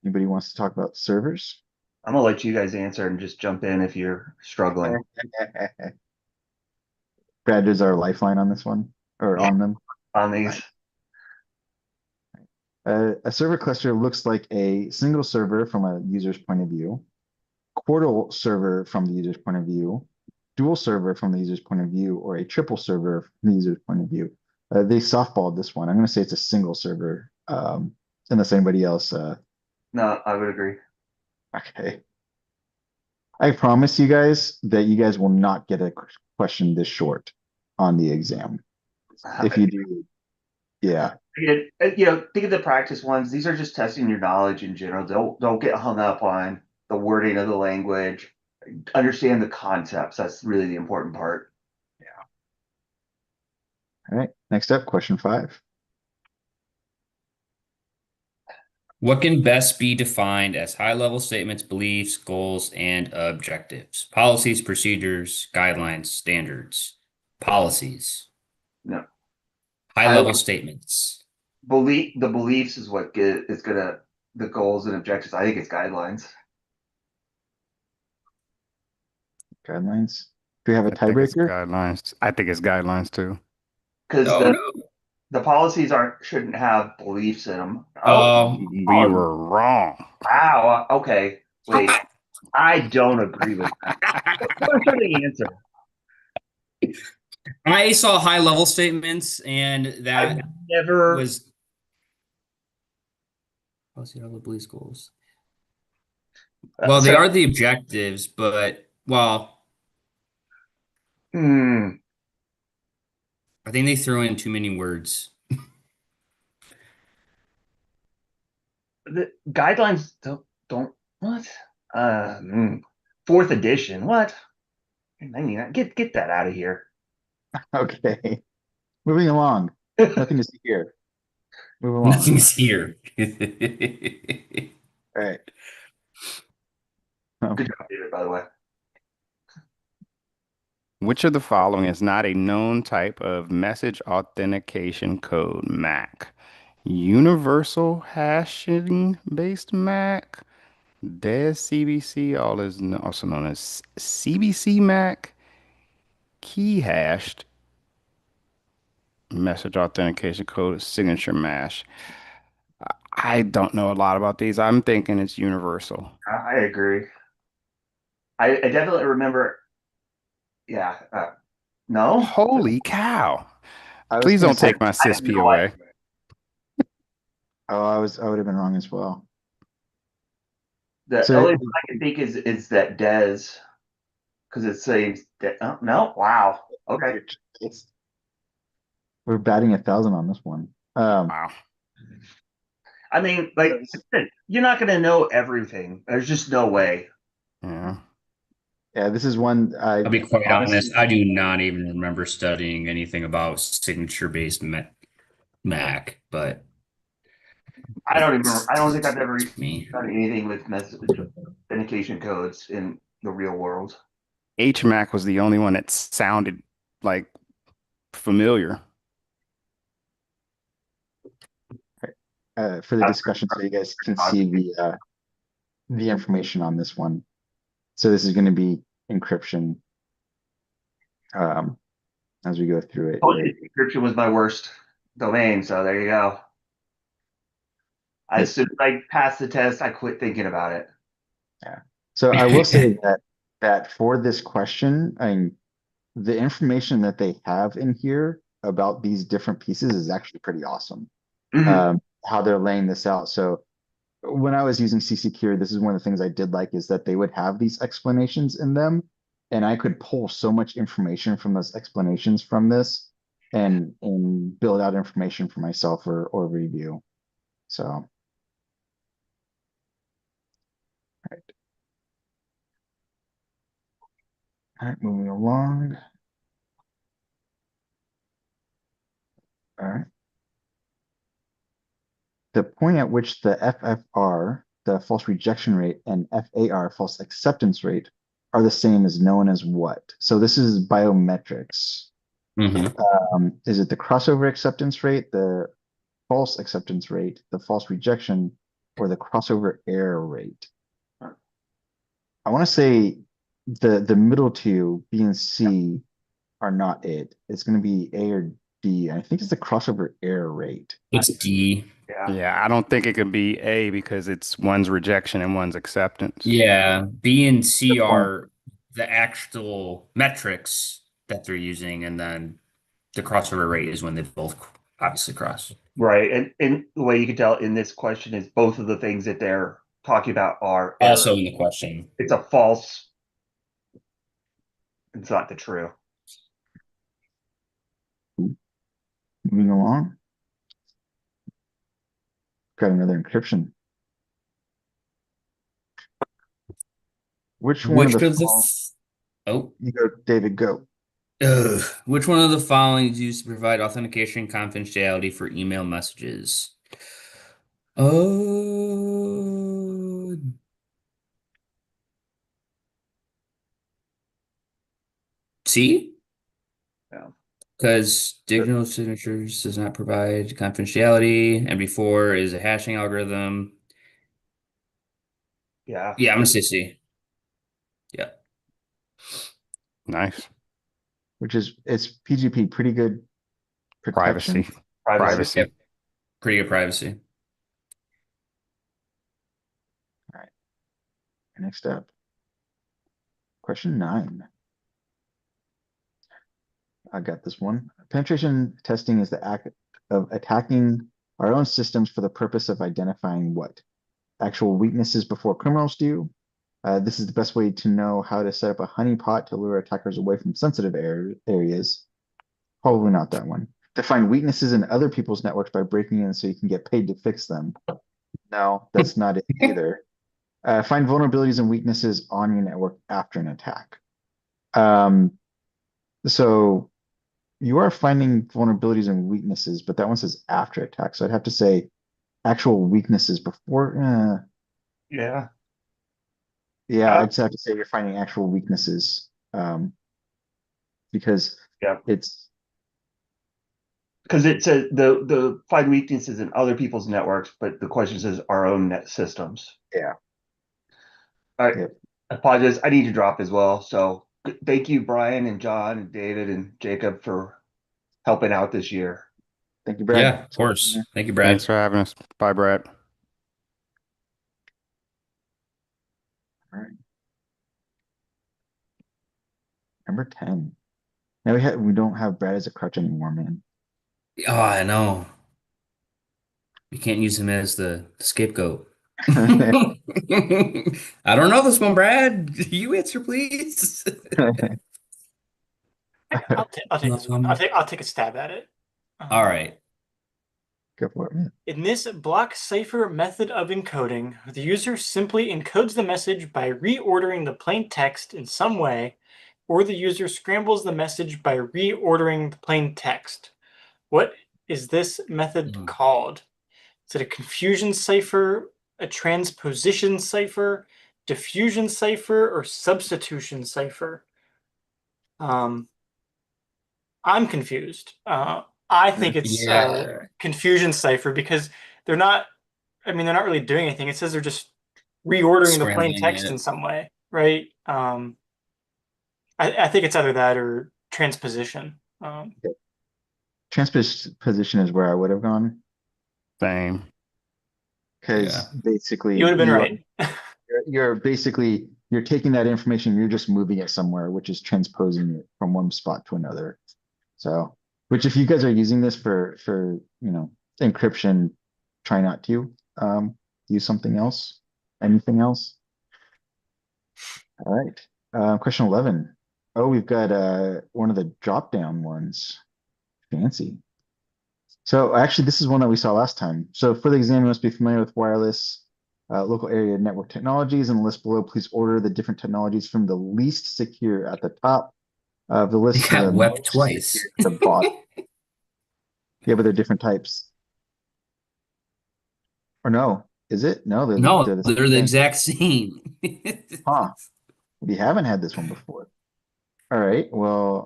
Anybody wants to talk about servers? I'm gonna let you guys answer and just jump in if you're struggling Brad is our lifeline on this one, or on them. on these. A server cluster looks like a single server from a user's point of view, quartal server from the user's point of view, dual server from the user's point of view, or a triple server from the user's point of view. They softballed this one. I'm going to say it's a single server, unless anybody else. No, I would agree. Okay. I promise you guys that you guys will not get a question this short on the exam. If you do, yeah. Think of the practice ones. These are just testing your knowledge in general. Don't get hung up on the wording of the language. Understand the concepts. That's really the important part. All right. Next up, question 5. What can best be defined as high-level statements, beliefs, goals, and objectives? Policies, procedures, guidelines, standards. Policies. No, I High-level statements. the beliefs is what is gonna the goals and objectives. I think it's guidelines Guidelines. Do we have a I think it's tiebreaker? guidelines. I think it's guidelines too. because Oh no. the policies aren't shouldn't have beliefs in them. Oh, We oh were wrong. wow. Okay, wait. I don't agree with that. What should I answer? I saw high-level statements, and I've that never. was policy, high-level beliefs, goals. Well, they So, are the objectives, but well, hmm, I think they throw in too many words. the guidelines don't what? Fourth edition. What? I mean, get that out of here. Okay. Moving along. Nothing to see here. Move along. Nothing's here. All right. Good job, David, by the way. Which of the following is not a known type of message authentication code MAC? Universal hashing based MAC, DES CBC, also known as CBC MAC, key hashed message authentication code, signature mash. I don't know a lot about these. I'm thinking it's universal. I agree. I definitely remember. Yeah. No, Holy cow. I was Please gonna don't say, take my I have CISSP no idea. away. oh, I would have been wrong as well. The So only one I can think is that Des, because it says oh, no. Wow. Okay. it's We're batting 1,000 on this one. Wow. I mean, like, you're not going to know everything. There's just no way. Yeah. Yeah, this is one I I'll be quite honestly. honest, I do not even remember studying anything about signature-based Mac, but I don't even remember. I don't think I've it's ever me. done anything with message authentication codes in the real world. HMAC was the only one that sounded like familiar. For the discussion, so you guys can see the information on this one. So this is going to be encryption as we go through it here. Encryption was my worst domain, so there you go. As soon as I passed the test, I quit thinking about it. Yeah. So I will say that for this question, I mean, the information that they have in here about these different pieces is actually pretty awesome. Mhm. How they're laying this out. So when I was using CSecure, this is one of the things I did like is that they would have these explanations in them, and I could pull so much information from those explanations from this and build out information for myself or review. So, all right. All right, moving along. All right. The point at which the FFR, the false rejection rate, and FAR, false acceptance rate, are the same is known as what? So this is biometrics. Mhm. Is it the crossover acceptance rate, the false acceptance rate, the false rejection, or the crossover error rate? I want to say the middle two, B and C, are not it. It's going to be A or D. I think it's the crossover error rate. It's D. Yeah. Yeah, I don't think it could be A because it's one's rejection and one's acceptance. Yeah, B and C Good point. are the actual metrics that they're using, and then the crossover rate is when they both obviously cross. Right. And the way you can tell in this question is both of the things that they're talking about are error. Also in the question. It's a false, it's not the true. Moving along. Got another encryption. Which one of Which the of the following? oh, You go, David, go. which one of the following is used to provide authentication and confidentiality for email messages? Oh, C? Yeah. Because digital signatures does not provide confidentiality, and before is a hashing algorithm. Yeah. Yeah, I'm gonna say C. Yeah. Nice. Which is it's PGP, pretty good protection. Privacy. Privacy. Privacy. Yep. Pretty good privacy. All right. Next up, question 9. I got this one. Penetration testing is the act of attacking our own systems for the purpose of identifying what? Actual weaknesses before criminals do. This is the best way to know how to set up a honeypot to lure attackers away from sensitive areas. Probably not that one. To find weaknesses in other people's networks by breaking in so you can get paid to fix them. No, that's not it either. Find vulnerabilities and weaknesses on your network after an attack. Um, so you are finding vulnerabilities and weaknesses, but that one says after attack. So I'd have to say actual weaknesses before. Yeah. Yeah, I'd have to say you're finding actual weaknesses because Yeah. it's Because it says the find weaknesses in other people's networks, but the question says our own net systems. yeah. All right. Yeah. I apologize. I need to drop as well. So thank you, Brian and John and David and Jacob for helping out this year. Thank you, Brad. Yeah, of course. Thank you, Thanks Brad. for having us. Bye, Brett. All right. Number 10. Now we don't have Brad as a crutch anymore, man. Oh, I know. You can't use him as the scapegoat. I don't know this one, Brad. You answer, please. I'll take this one. Um, I'll take a stab at it. All right. Go for it, man. In this block cipher method of encoding, the user simply encodes the message by reordering the plain text in some way, or the user scrambles the message by reordering the plain text. What is this method called? Is it a confusion cipher, a transposition cipher, diffusion cipher, or substitution cipher? I'm confused. I think it's Yeah. confusion cipher because they're not. I mean, they're not really doing anything. It says they're just reordering the plain Scrambling text in it. some way, right? I think it's either that or transposition. Transposition is where I would have gone Same. because Yeah. You basically would have been right. you're basically you're taking that information, you're just moving it somewhere, which is transposing it from one spot to another. So, which if you guys are using this for encryption, try not to use something else. Anything else? All right. Question 11. Oh, we've got one of the drop down ones. Fancy. So actually, this is one that we saw last time. So for the exam, you must be familiar with wireless local area network technologies. And the list below, please order the different technologies from the least secure at the top of the You list to the got wept most secure twice. at the bottom. Yeah, but they're different types. Or no, is it? No, they're No, the same they're the thing. exact same. Huh. We haven't had this one before. All right. Well,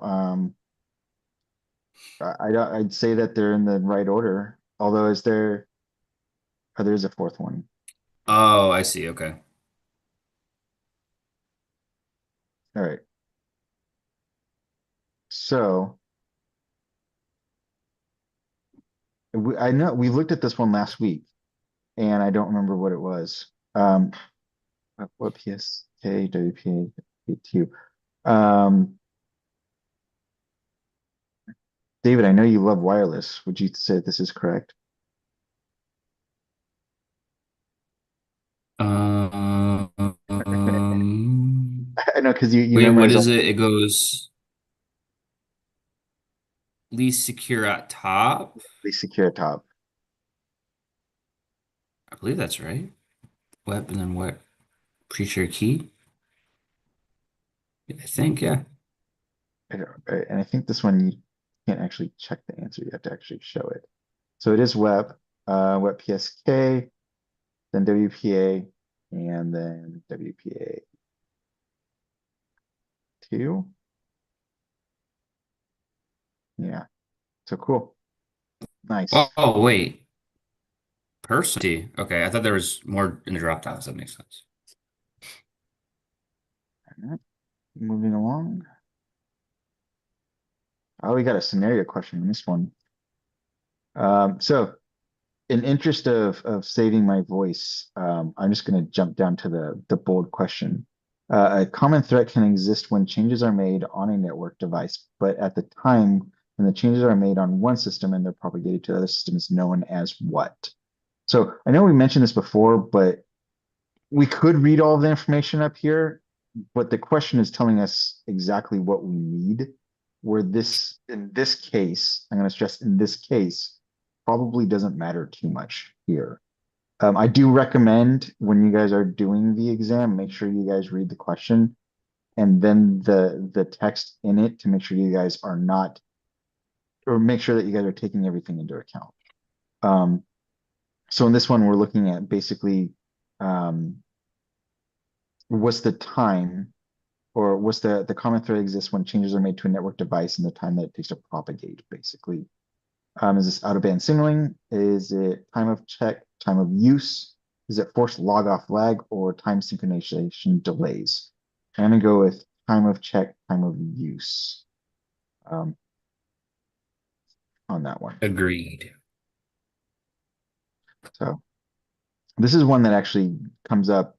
I'd say that they're in the right order. Although, there's a fourth one. Oh, I see. Okay. All right. So I know we looked at this one last week, and I don't remember what it was. What PSK, WPA, Q. David, I know you love wireless. Would you say this is correct? Um, I know because you wait, what memorize is all it? It goes least secure at top. the secure top. I believe that's right. Web and then what? Pre-share key? I think, yeah. And I think this one you can't actually check the answer. You have to actually show it. So it is web PSK, then WPA, and then WPA2. Yeah. So cool. Nice. Oh, wait. Person. Okay, I thought there was more in the drop downs. That makes sense. All right. Moving along. Oh, we got a scenario question in this one. So in interest of saving my voice, I'm just going to jump down to the bold question. A common threat can exist when changes are made on a network device, but at the time when the changes are made on one system and they're propagated to other systems, known as what? So I know we mentioned this before, but we could read all of the information up here, but the question is telling us exactly what we need. Where this, in this case, I'm going to stress in this case, probably doesn't matter too much here. I do recommend when you guys are doing the exam, make sure you guys read the question and then the text in it to make sure you guys are not, or make sure that you guys are taking everything into account. Um, so in this one, we're looking at basically um, what's the time or what's the common thread exists when changes are made to a network device and the time that it takes to propagate, basically. Is this out of band signaling? Is it time of check, time of use? Is it forced log off lag or time synchronization delays? I'm gonna go with time of check, time of use um, on that one. Agreed. So this is one that actually comes up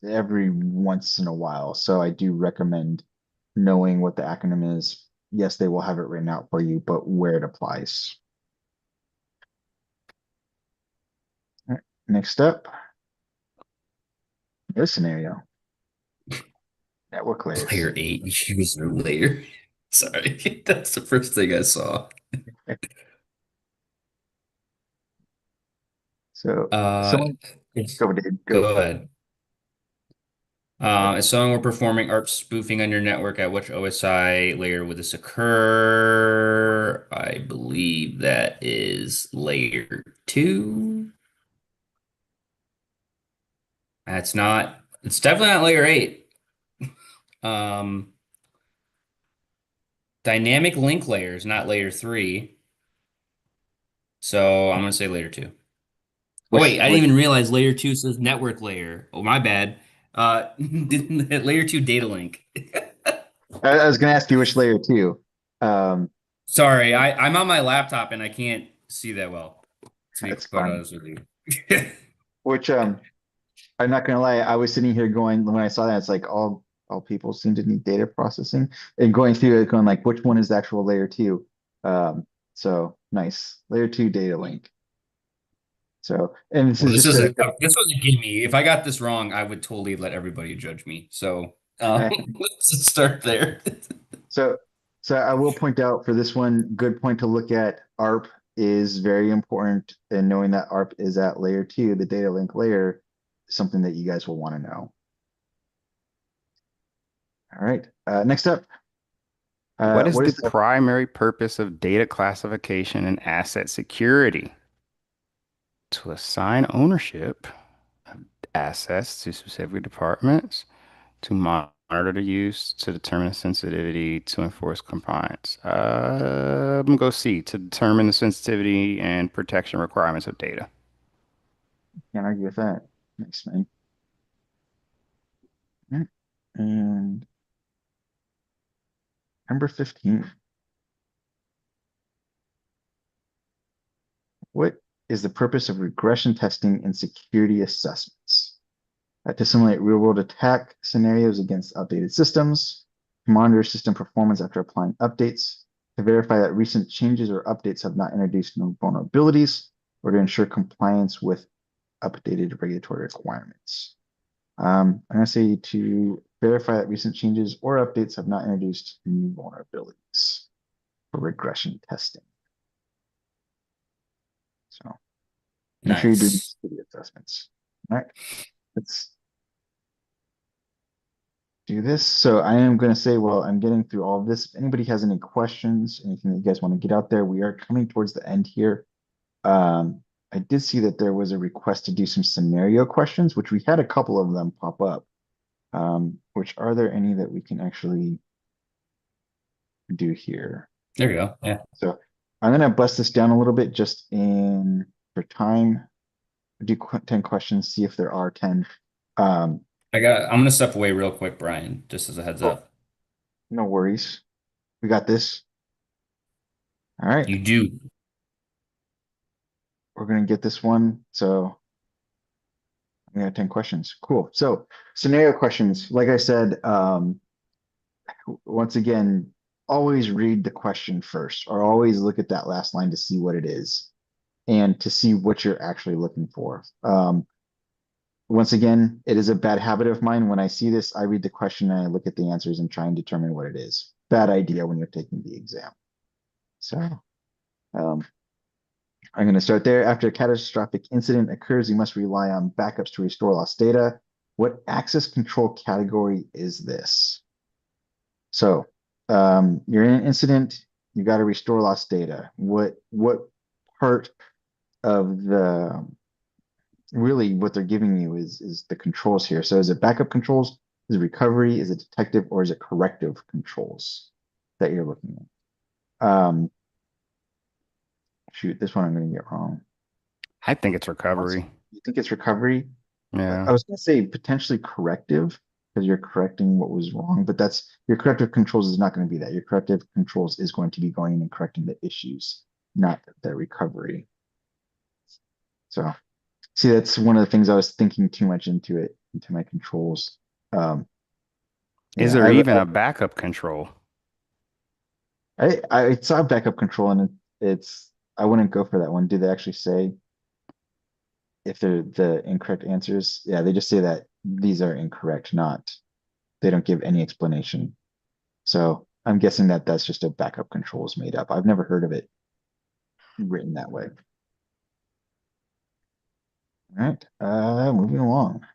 every once in a while. So I do recommend knowing what the acronym is. Yes, they will have it written out for you, but where it applies. All right, next up, this scenario, network layers. Layer 8, user layer. Sorry, that's the first thing I saw. So Uh, someone go, Dave, Go go. ahead. If someone were performing ARP spoofing on your network, at which OSI layer would this occur? I believe that is layer 2. That's not, it's definitely not layer 8. Um, Dynamic link layer is not layer 3. So I'm gonna say layer 2. Oh Which wait, I didn't which even realize layer 2 says network layer. Oh, my bad. Layer 2 data link. I was going to ask you which layer too. Um, Sorry, I'm on my laptop and I can't see that well, to be that's quite fine. honest with you. Which I'm not gonna lie, I was sitting here going when I saw that it's like all people seem to need data processing and going through it, going like which one is the actual layer two? So nice layer two data link. So and this Well, is just this was a gimme. If I got this wrong, I would totally let everybody judge me. So let's just start there. so so I will point out for this one, good point to look at. ARP is very important, and knowing that ARP is at layer two, the data link layer, is something that you guys will want to know. All right. Next up, What is what the is the primary purpose of data classification and asset security? To assign ownership of assets to specific departments, to monitor the use, to determine sensitivity, to enforce compliance. I'm gonna go C, to determine the sensitivity and protection requirements of data. Can't argue with that. Next, man. All right. And number 15. What is the purpose of regression testing and security assessments? To simulate real-world attack scenarios against outdated systems, to monitor system performance after applying updates, to verify that recent changes or updates have not introduced new vulnerabilities, or to ensure compliance with updated regulatory requirements. I'm going to say to verify that recent changes or updates have not introduced new vulnerabilities for regression testing. So make sure you're doing Nice. security assessments. All right, let's do this. So I am going to say, well, I'm getting through all of this. If anybody has any questions, anything that you guys want to get out there, we are coming towards the end here. I did see that there was a request to do some scenario questions, which we had a couple of them pop up. Which are there any that we can actually do here? There you go. Yeah. So I'm going to bust this down a little bit just in for time. Do 10 questions, see if there are 10. Um, I'm gonna step away real quick, Brian, just as a heads oh, up. no worries. We got this. All right. You do. We're going to get this one. So we got 10 questions. Cool. So scenario questions, like I said, once again, always read the question first or always look at that last line to see what it is and to see what you're actually looking for. Once again, it is a bad habit of mine. When I see this, I read the question and I look at the answers and try and determine what it is. Bad idea when you're taking the exam. So um, I'm going to start there. After a catastrophic incident occurs, you must rely on backups to restore lost data. What access control category is this? So you're in an incident, you got to restore lost data. What part of the really what they're giving you is the controls here. So is it backup controls? Is it recovery? Is it detective or is it corrective controls that you're looking at? Shoot, this one I'm going to get wrong. I think it's recovery. You think it's recovery? Yeah. I was going to say potentially corrective because you're correcting what was wrong, but that's your corrective controls is not going to be that. Your corrective controls is going to be going in and correcting the issues, not the recovery. So see, that's one of the things I was thinking too much into my controls. Um, Is yeah, there even a backup control? I saw backup control and it's I wouldn't go for that one. Do they actually say if they're the incorrect answers? Yeah, they just say that these are incorrect, not they don't give any explanation. So I'm guessing that that's just a backup controls made up. I've never heard of it written that way. All right. Moving along.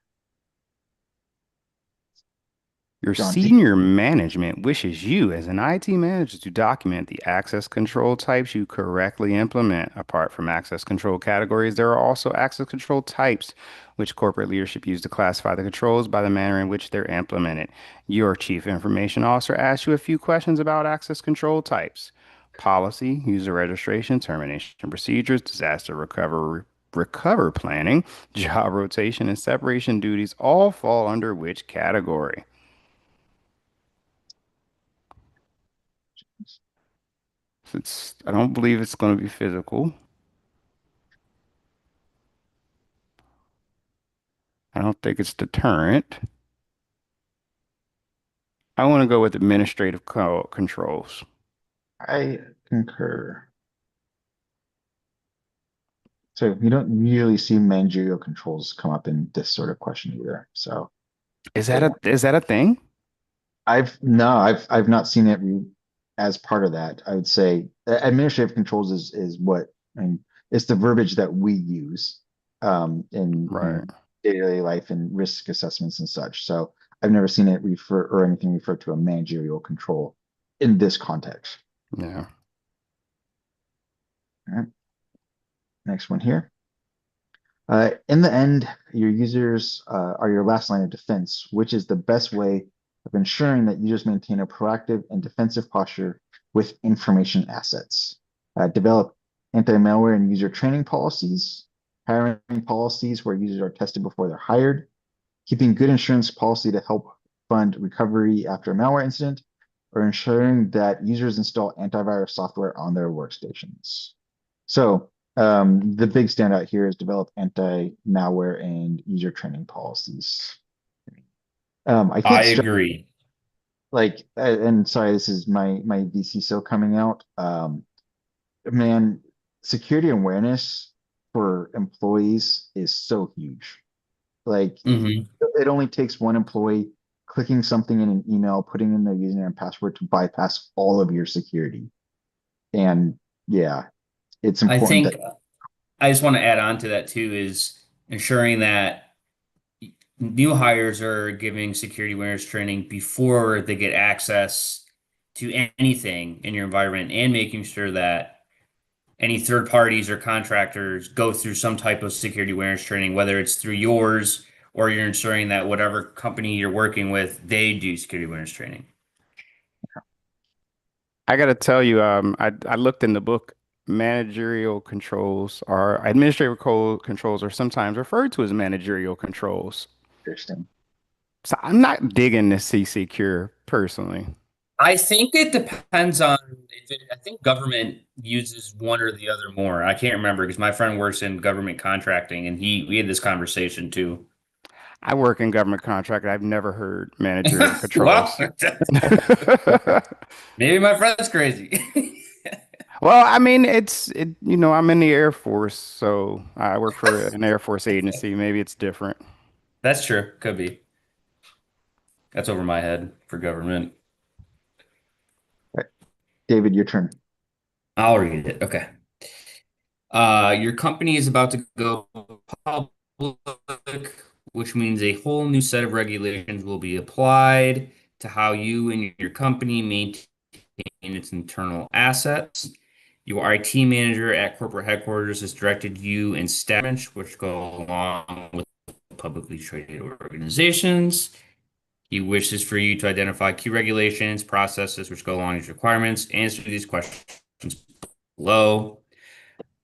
Your John, senior management wishes you, as an IT manager, to document the access control types you correctly implement. Apart from access control categories, there are also access control types, which corporate leadership use to classify the controls by the manner in which they're implemented. Your chief information officer asks you a few questions about access control types: policy, user registration, termination procedures, disaster recover planning, job rotation, and separation duties all fall under which category? I don't believe it's going to be physical. I don't think it's deterrent. I want to go with administrative controls. I concur. So you don't usually see managerial controls come up in this sort of question either. So yeah. Is that a thing? I've not seen it as part of that. I would say administrative controls is what I mean. It's the verbiage that we use in Right. daily life and risk assessments and such. So I've never seen it refer or anything referred to a managerial control in this context. Yeah. All right, next one here. In the end, your users are your last line of defense, which is the best way of ensuring that users maintain a proactive and defensive posture with information assets. Develop anti-malware and user training policies, hiring policies where users are tested before they're hired, keeping good insurance policy to help fund recovery after a malware incident, or ensuring that users install antivirus software on their workstations. So the big standout here is develop anti-malware and user training policies. I I think agree. like, and sorry, this is my VCSO coming out. Man, security awareness for employees is so huge. Like, Hmm. it only takes one employee clicking something in an email, putting in their username and password to bypass all of your security. And yeah, it's I important that think I just want to add on to that too is ensuring that new hires are giving security awareness training before they get access to anything in your environment and making sure that any third parties or contractors go through some type of security awareness training, whether it's through yours or you're ensuring that whatever company you're working with, they do security awareness training. I got to tell you, I looked in the book. Managerial controls are controls are sometimes referred to as managerial controls. interesting. So I'm not digging this C-Secure personally. I think it depends on I think government uses one or the other more. I can't remember because my friend works in government contracting and we had this conversation too. I work in government contract. I've never heard managerial Well, controls. maybe my friend's crazy. Well, I mean, I'm in the Air Force, so I work for an Air Force agency. Maybe it's different. That's true. Could be. That's over my head for government. Right. David, your turn. I'll read it. Okay. Your company is about to go public, which means a whole new set of regulations will be applied to how you and your company maintain its internal assets. Your IT manager at corporate headquarters has directed you and staff, which go along with publicly traded organizations. He wishes for you to identify key regulations, processes which go along with these requirements, answer these questions below.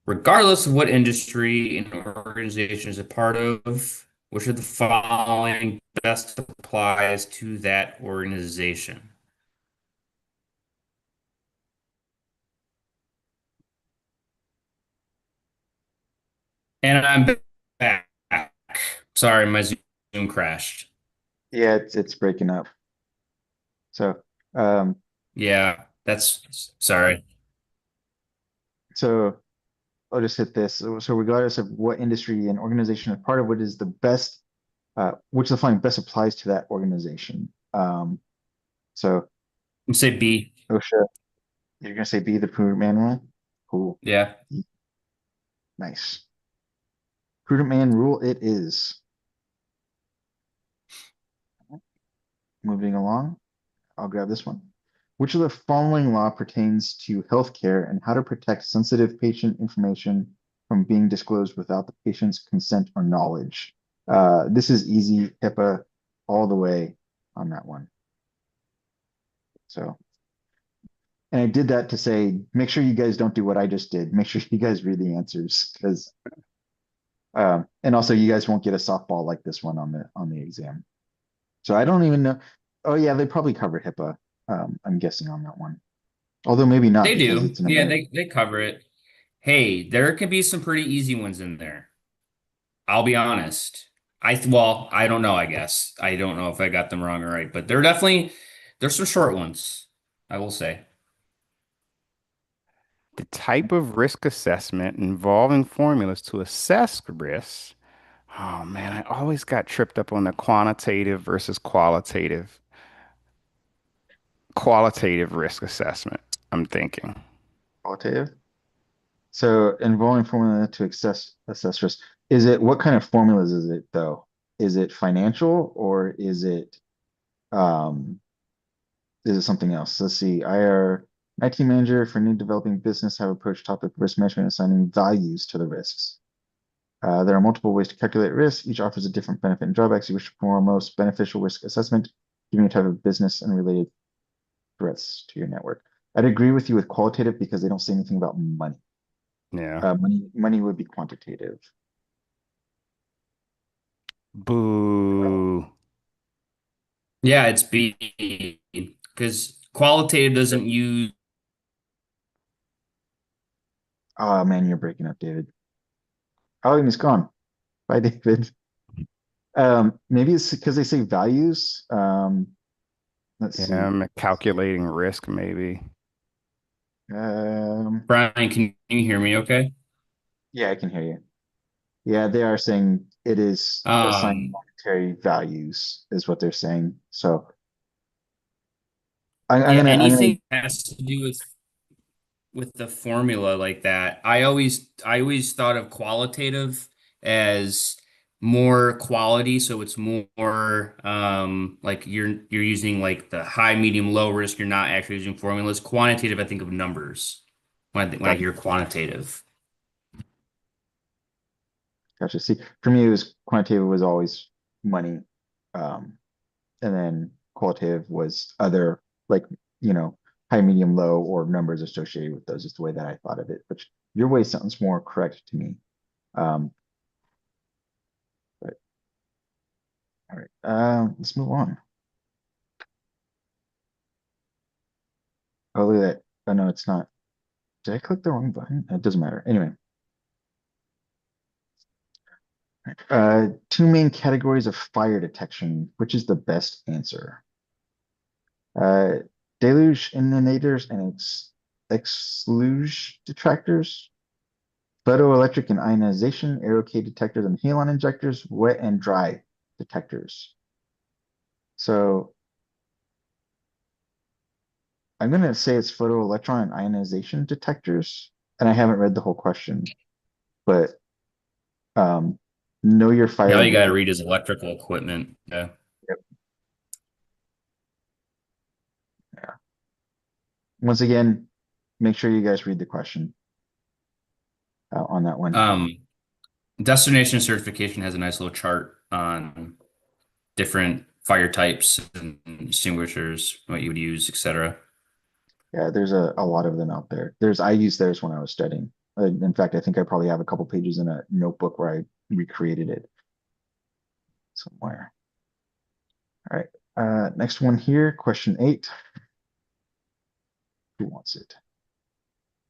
Regardless of what industry an organization is a part of, which of the following best applies to that organization? And I'm back. Sorry, my Zoom crashed. Yeah, it's breaking up. So um Yeah, that's sorry. so I'll just hit this. So regardless of what industry an organization is part of, what is the best which of the following best applies to that organization? So You say B. OSHA, you're gonna say B, the Prudent Manual? Cool. Yeah. Nice. Prudent man rule it is. Moving along, I'll grab this one. Which of the following law pertains to healthcare and how to protect sensitive patient information from being disclosed without the patient's consent or knowledge? This is easy, HIPAA all the way on that one. So, and I did that to say, make sure you guys don't do what I just did. Make sure you guys read the answers because, and also you guys won't get a softball like this one on the exam. So I don't even know. Oh yeah, they probably cover HIPAA. I'm guessing on that one. Although maybe not They because do. it's an Yeah, American. they cover it. Hey, there can be some pretty easy ones in there. I'll be honest. Well, I don't know, I guess. I don't know if I got them wrong or right, but there's some short ones, I will say. The type of risk assessment involving formulas to assess risks. Oh man, I always got tripped up on the quantitative versus qualitative risk assessment. I'm thinking. Qualitative. So involving formula to assess risk. Is it what kind of formulas is it though? Is it financial or um is it something else? Let's see. IR IT manager for new developing business have approached topic risk management assigning values to the risks. There are multiple ways to calculate risk. Each offers a different benefit and drawbacks. You wish to perform most beneficial risk assessment, given your type of business and related threats to your network. I'd agree with you with qualitative because they don't say anything about money. Yeah. Money would be quantitative. Boo. Yeah, it's B because qualitative doesn't use. Oh man, you're breaking up, David. Oh, and he's gone. Bye, David. Maybe it's because they say values. Let's Yeah, see. I'm calculating risk maybe. Um, Brian, can you hear me okay? yeah, I can hear you. Yeah, they are saying it is assigning Um, monetary values is what they're saying. So yeah, I'm gonna anything that has to do with the formula like that. I always thought of qualitative as more quality, so it's more like you're using like the high, medium, low risk. You're not actually using formulas. Quantitative, I think of numbers when I gotcha, hear quantitative. gotcha. See, for me, it was quantitative was always money, um, and then qualitative was other like high, medium, low, or numbers associated with those. Is the way that I thought of it. Which your way sounds more correct to me. Um, but all right, let's move on. Oh, look at that. Oh no, it's not. Did I click the wrong button? It doesn't matter. Anyway, two main categories of fire detection. Which is the best answer? Uh, deluge inundators and exluge detractors, photoelectric and ionization, aerokay detectors and halon injectors, wet and dry detectors. So I'm going to say it's photoelectron and ionization detectors. And I haven't read the whole question, but um, know your Yeah, all fire you got to detector. read is electrical equipment. Yeah. Once again, make sure you guys read the question on that one. Um, Destination certification has a nice little chart on different fire types and extinguishers, what you would use, etc. Yeah, there's a lot of them out there. I used theirs when I was studying. In fact, I think I probably have a couple pages in a notebook where I recreated it somewhere. All right. Next one here, question 8. Who wants it?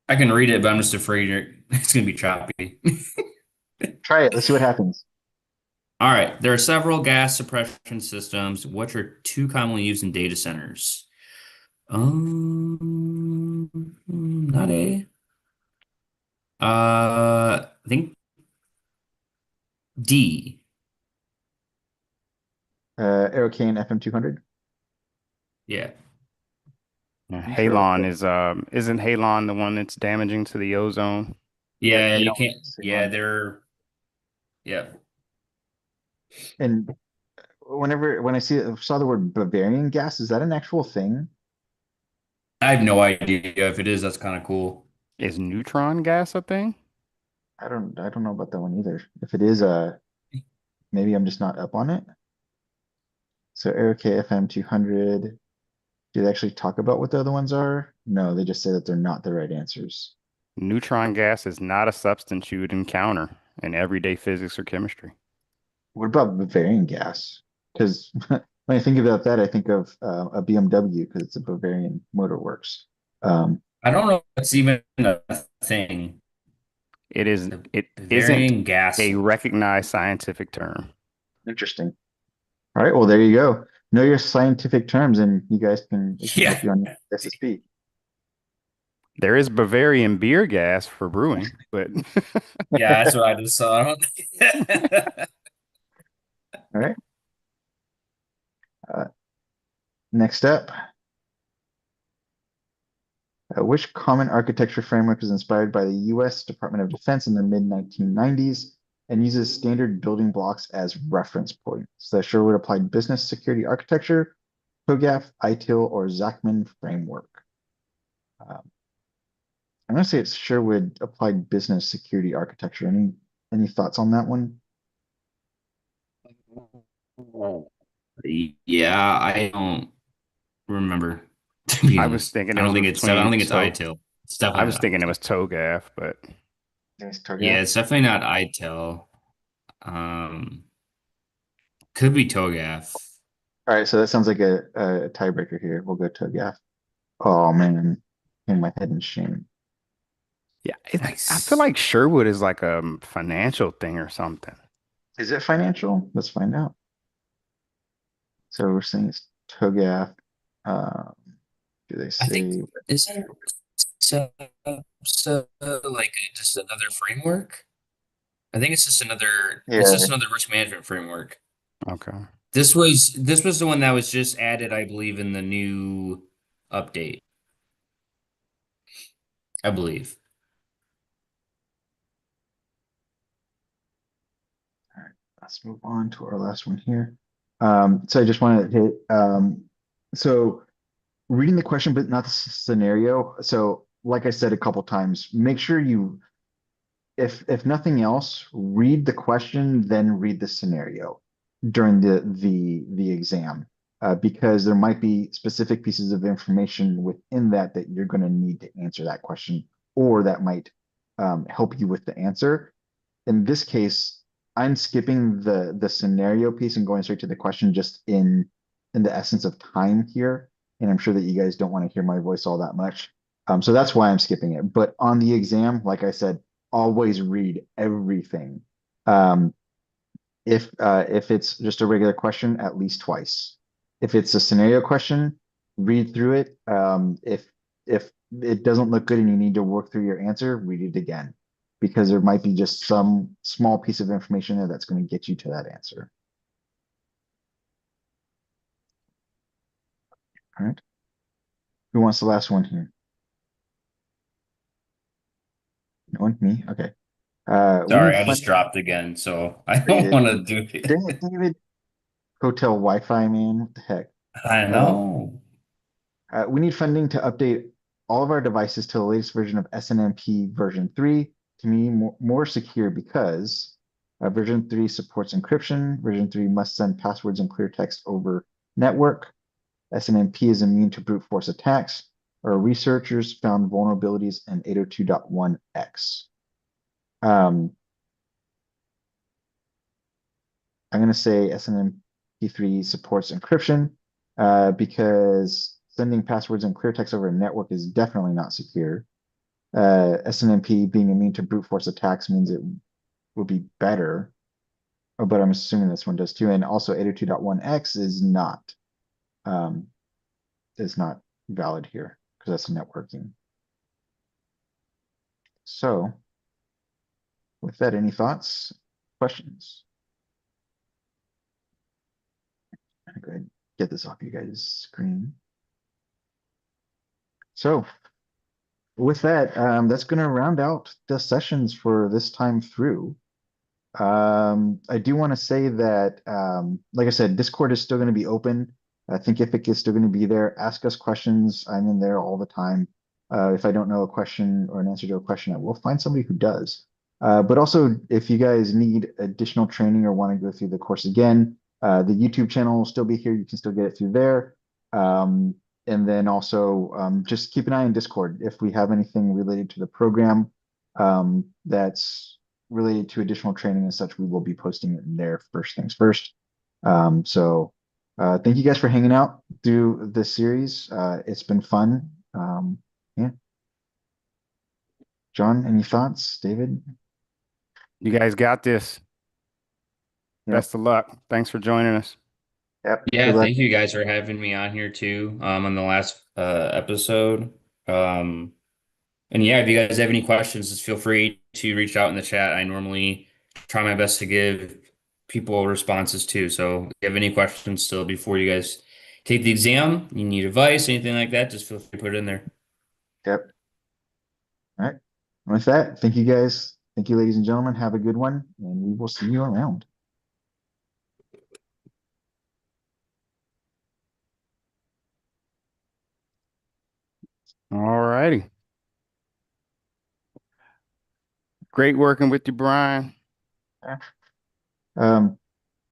I can read it, but I'm just afraid it's going to be choppy. Try it. Let's see what happens. All right. There are several gas suppression systems, which are too commonly used in data centers. Not A. I think D. Aerocane FM200. Yeah. Yeah, You sure? halon is isn't halon the one that's damaging to the ozone? Yeah, Yeah, they you don't can't. say Yeah, on. they're Yeah. And when I saw the word Bavarian gas, is that an actual thing? I have no idea. If it is, that's kind of cool. Is neutron gas a thing? I don't know about that one either. If it is, maybe I'm just not up on it. So Eric FM 200. Do they actually talk about what the other ones are? No, they just say that they're not the right answers. Neutron gas is not a substance you would encounter in everyday physics or chemistry. What about Bavarian gas? Because when I think about that, I think of a BMW because it's a Bavarian Motor Works. I don't know if it's even a thing. The It isn't Bavarian gas. a recognized scientific term. Interesting. All right, well, there you go. Know your scientific terms, and it can help Yeah. you on your SSP. There is Bavarian beer gas for brewing, but Yeah, that's what I just saw. All right. Uh, Next up, which common architecture framework was inspired by the U.S. Department of Defense in the mid-1990s and uses standard building blocks as reference points? The Sherwood Applied Business Security Architecture, TOGAF, ITIL, or Zachman framework? Um, I'm going to say it's Sherwood Applied Business Security Architecture. Any thoughts on that one? Yeah, I don't remember, to be I was honest. thinking I it don't was think it's I don't between think it's toe. ITIL. It's I definitely was not thinking it ITIL. was TOGAF, but I think it's Yeah, TOGAF. it's definitely not ITIL. Um, could be TOGAF. All right, so that sounds like a tiebreaker here. We'll go TOGAF. Oh man, in my head in shame. yeah, I feel Nice. like Sherwood is like a financial thing or something. Is it financial? Let's find out. So we're saying it's TOGAF. Um, do they I think say? is there like just another framework? I think it's Yeah, just another risk management framework. Okay. This was the one that was just added, I believe, in the new update, I believe. all right, let's move on to our last one here. So I just want to hit, so reading the question, but not the scenario. So like I said a couple times, make sure you, if nothing else, read the question, then read the scenario during the exam, because there might be specific pieces of information within that you're going to need to answer that question, or that might help you with the answer. In this case, I'm skipping the scenario piece and going straight to the question just in the essence of time here. And I'm sure that you guys don't want to hear my voice all that much. So that's why I'm skipping it. But on the exam, like I said, always read everything. Um, if it's just a regular question, at least twice. If it's a scenario question, read through it. If it doesn't look good and you need to work through your answer, read it again, because there might be just some small piece of information there that's going to get you to that answer. All right. Who wants the last one here? No one? Me? Okay. We Sorry, need I just funding. dropped again, so I You don't did. want to do it. Dang it, David. Hotel Wi-Fi, man. What the heck? I Um, know. We need funding to update all of our devices to the latest version of SNMP version 3 to be more secure, because version 3 supports encryption. Version 3 must send passwords and clear text over network. SNMP is immune to brute force attacks. Our researchers found vulnerabilities in 802.1x. I'm going to say SNMP3 supports encryption, because sending passwords and clear text over a network is definitely not secure. SNMP being immune to brute force attacks means it would be better, but I'm assuming this one does too. And also 802.1x um, is not valid here because that's networking. So with that, any thoughts, questions? I'm going to get this off you guys' screen. So with that, that's going to round out the sessions for this time through. I do want to say that, like I said, Discord is still going to be open. I think Thinkific is still going to be there. Ask us questions. I'm in there all the time. If I don't know a question or an answer to a question, I will find somebody who does. But also, if you guys need additional training or want to go through the course again, the YouTube channel will still be here. You can still get it through there. And then also, just keep an eye on Discord. If we have anything related to the program, that's related to additional training and such, we will be posting it in there first things first. Thank you guys for hanging out through this series. It's been fun. Yeah. John, any thoughts? David? You guys got this. Yep. Best of luck. Thanks for joining us. Yep. Yeah, Good luck. thank you guys for having me on here too, on the last episode. And yeah, if you guys have any questions, just feel free to reach out in the chat. I normally try my best to give people responses too. So if you have any questions still before you guys take the exam, you need advice, anything like that, just feel free to put it in there. Yep. All right. With that, thank you guys. Thank you, ladies and gentlemen. Have a good one, and we will see you around. All righty. Great working with you, Brian. Yeah.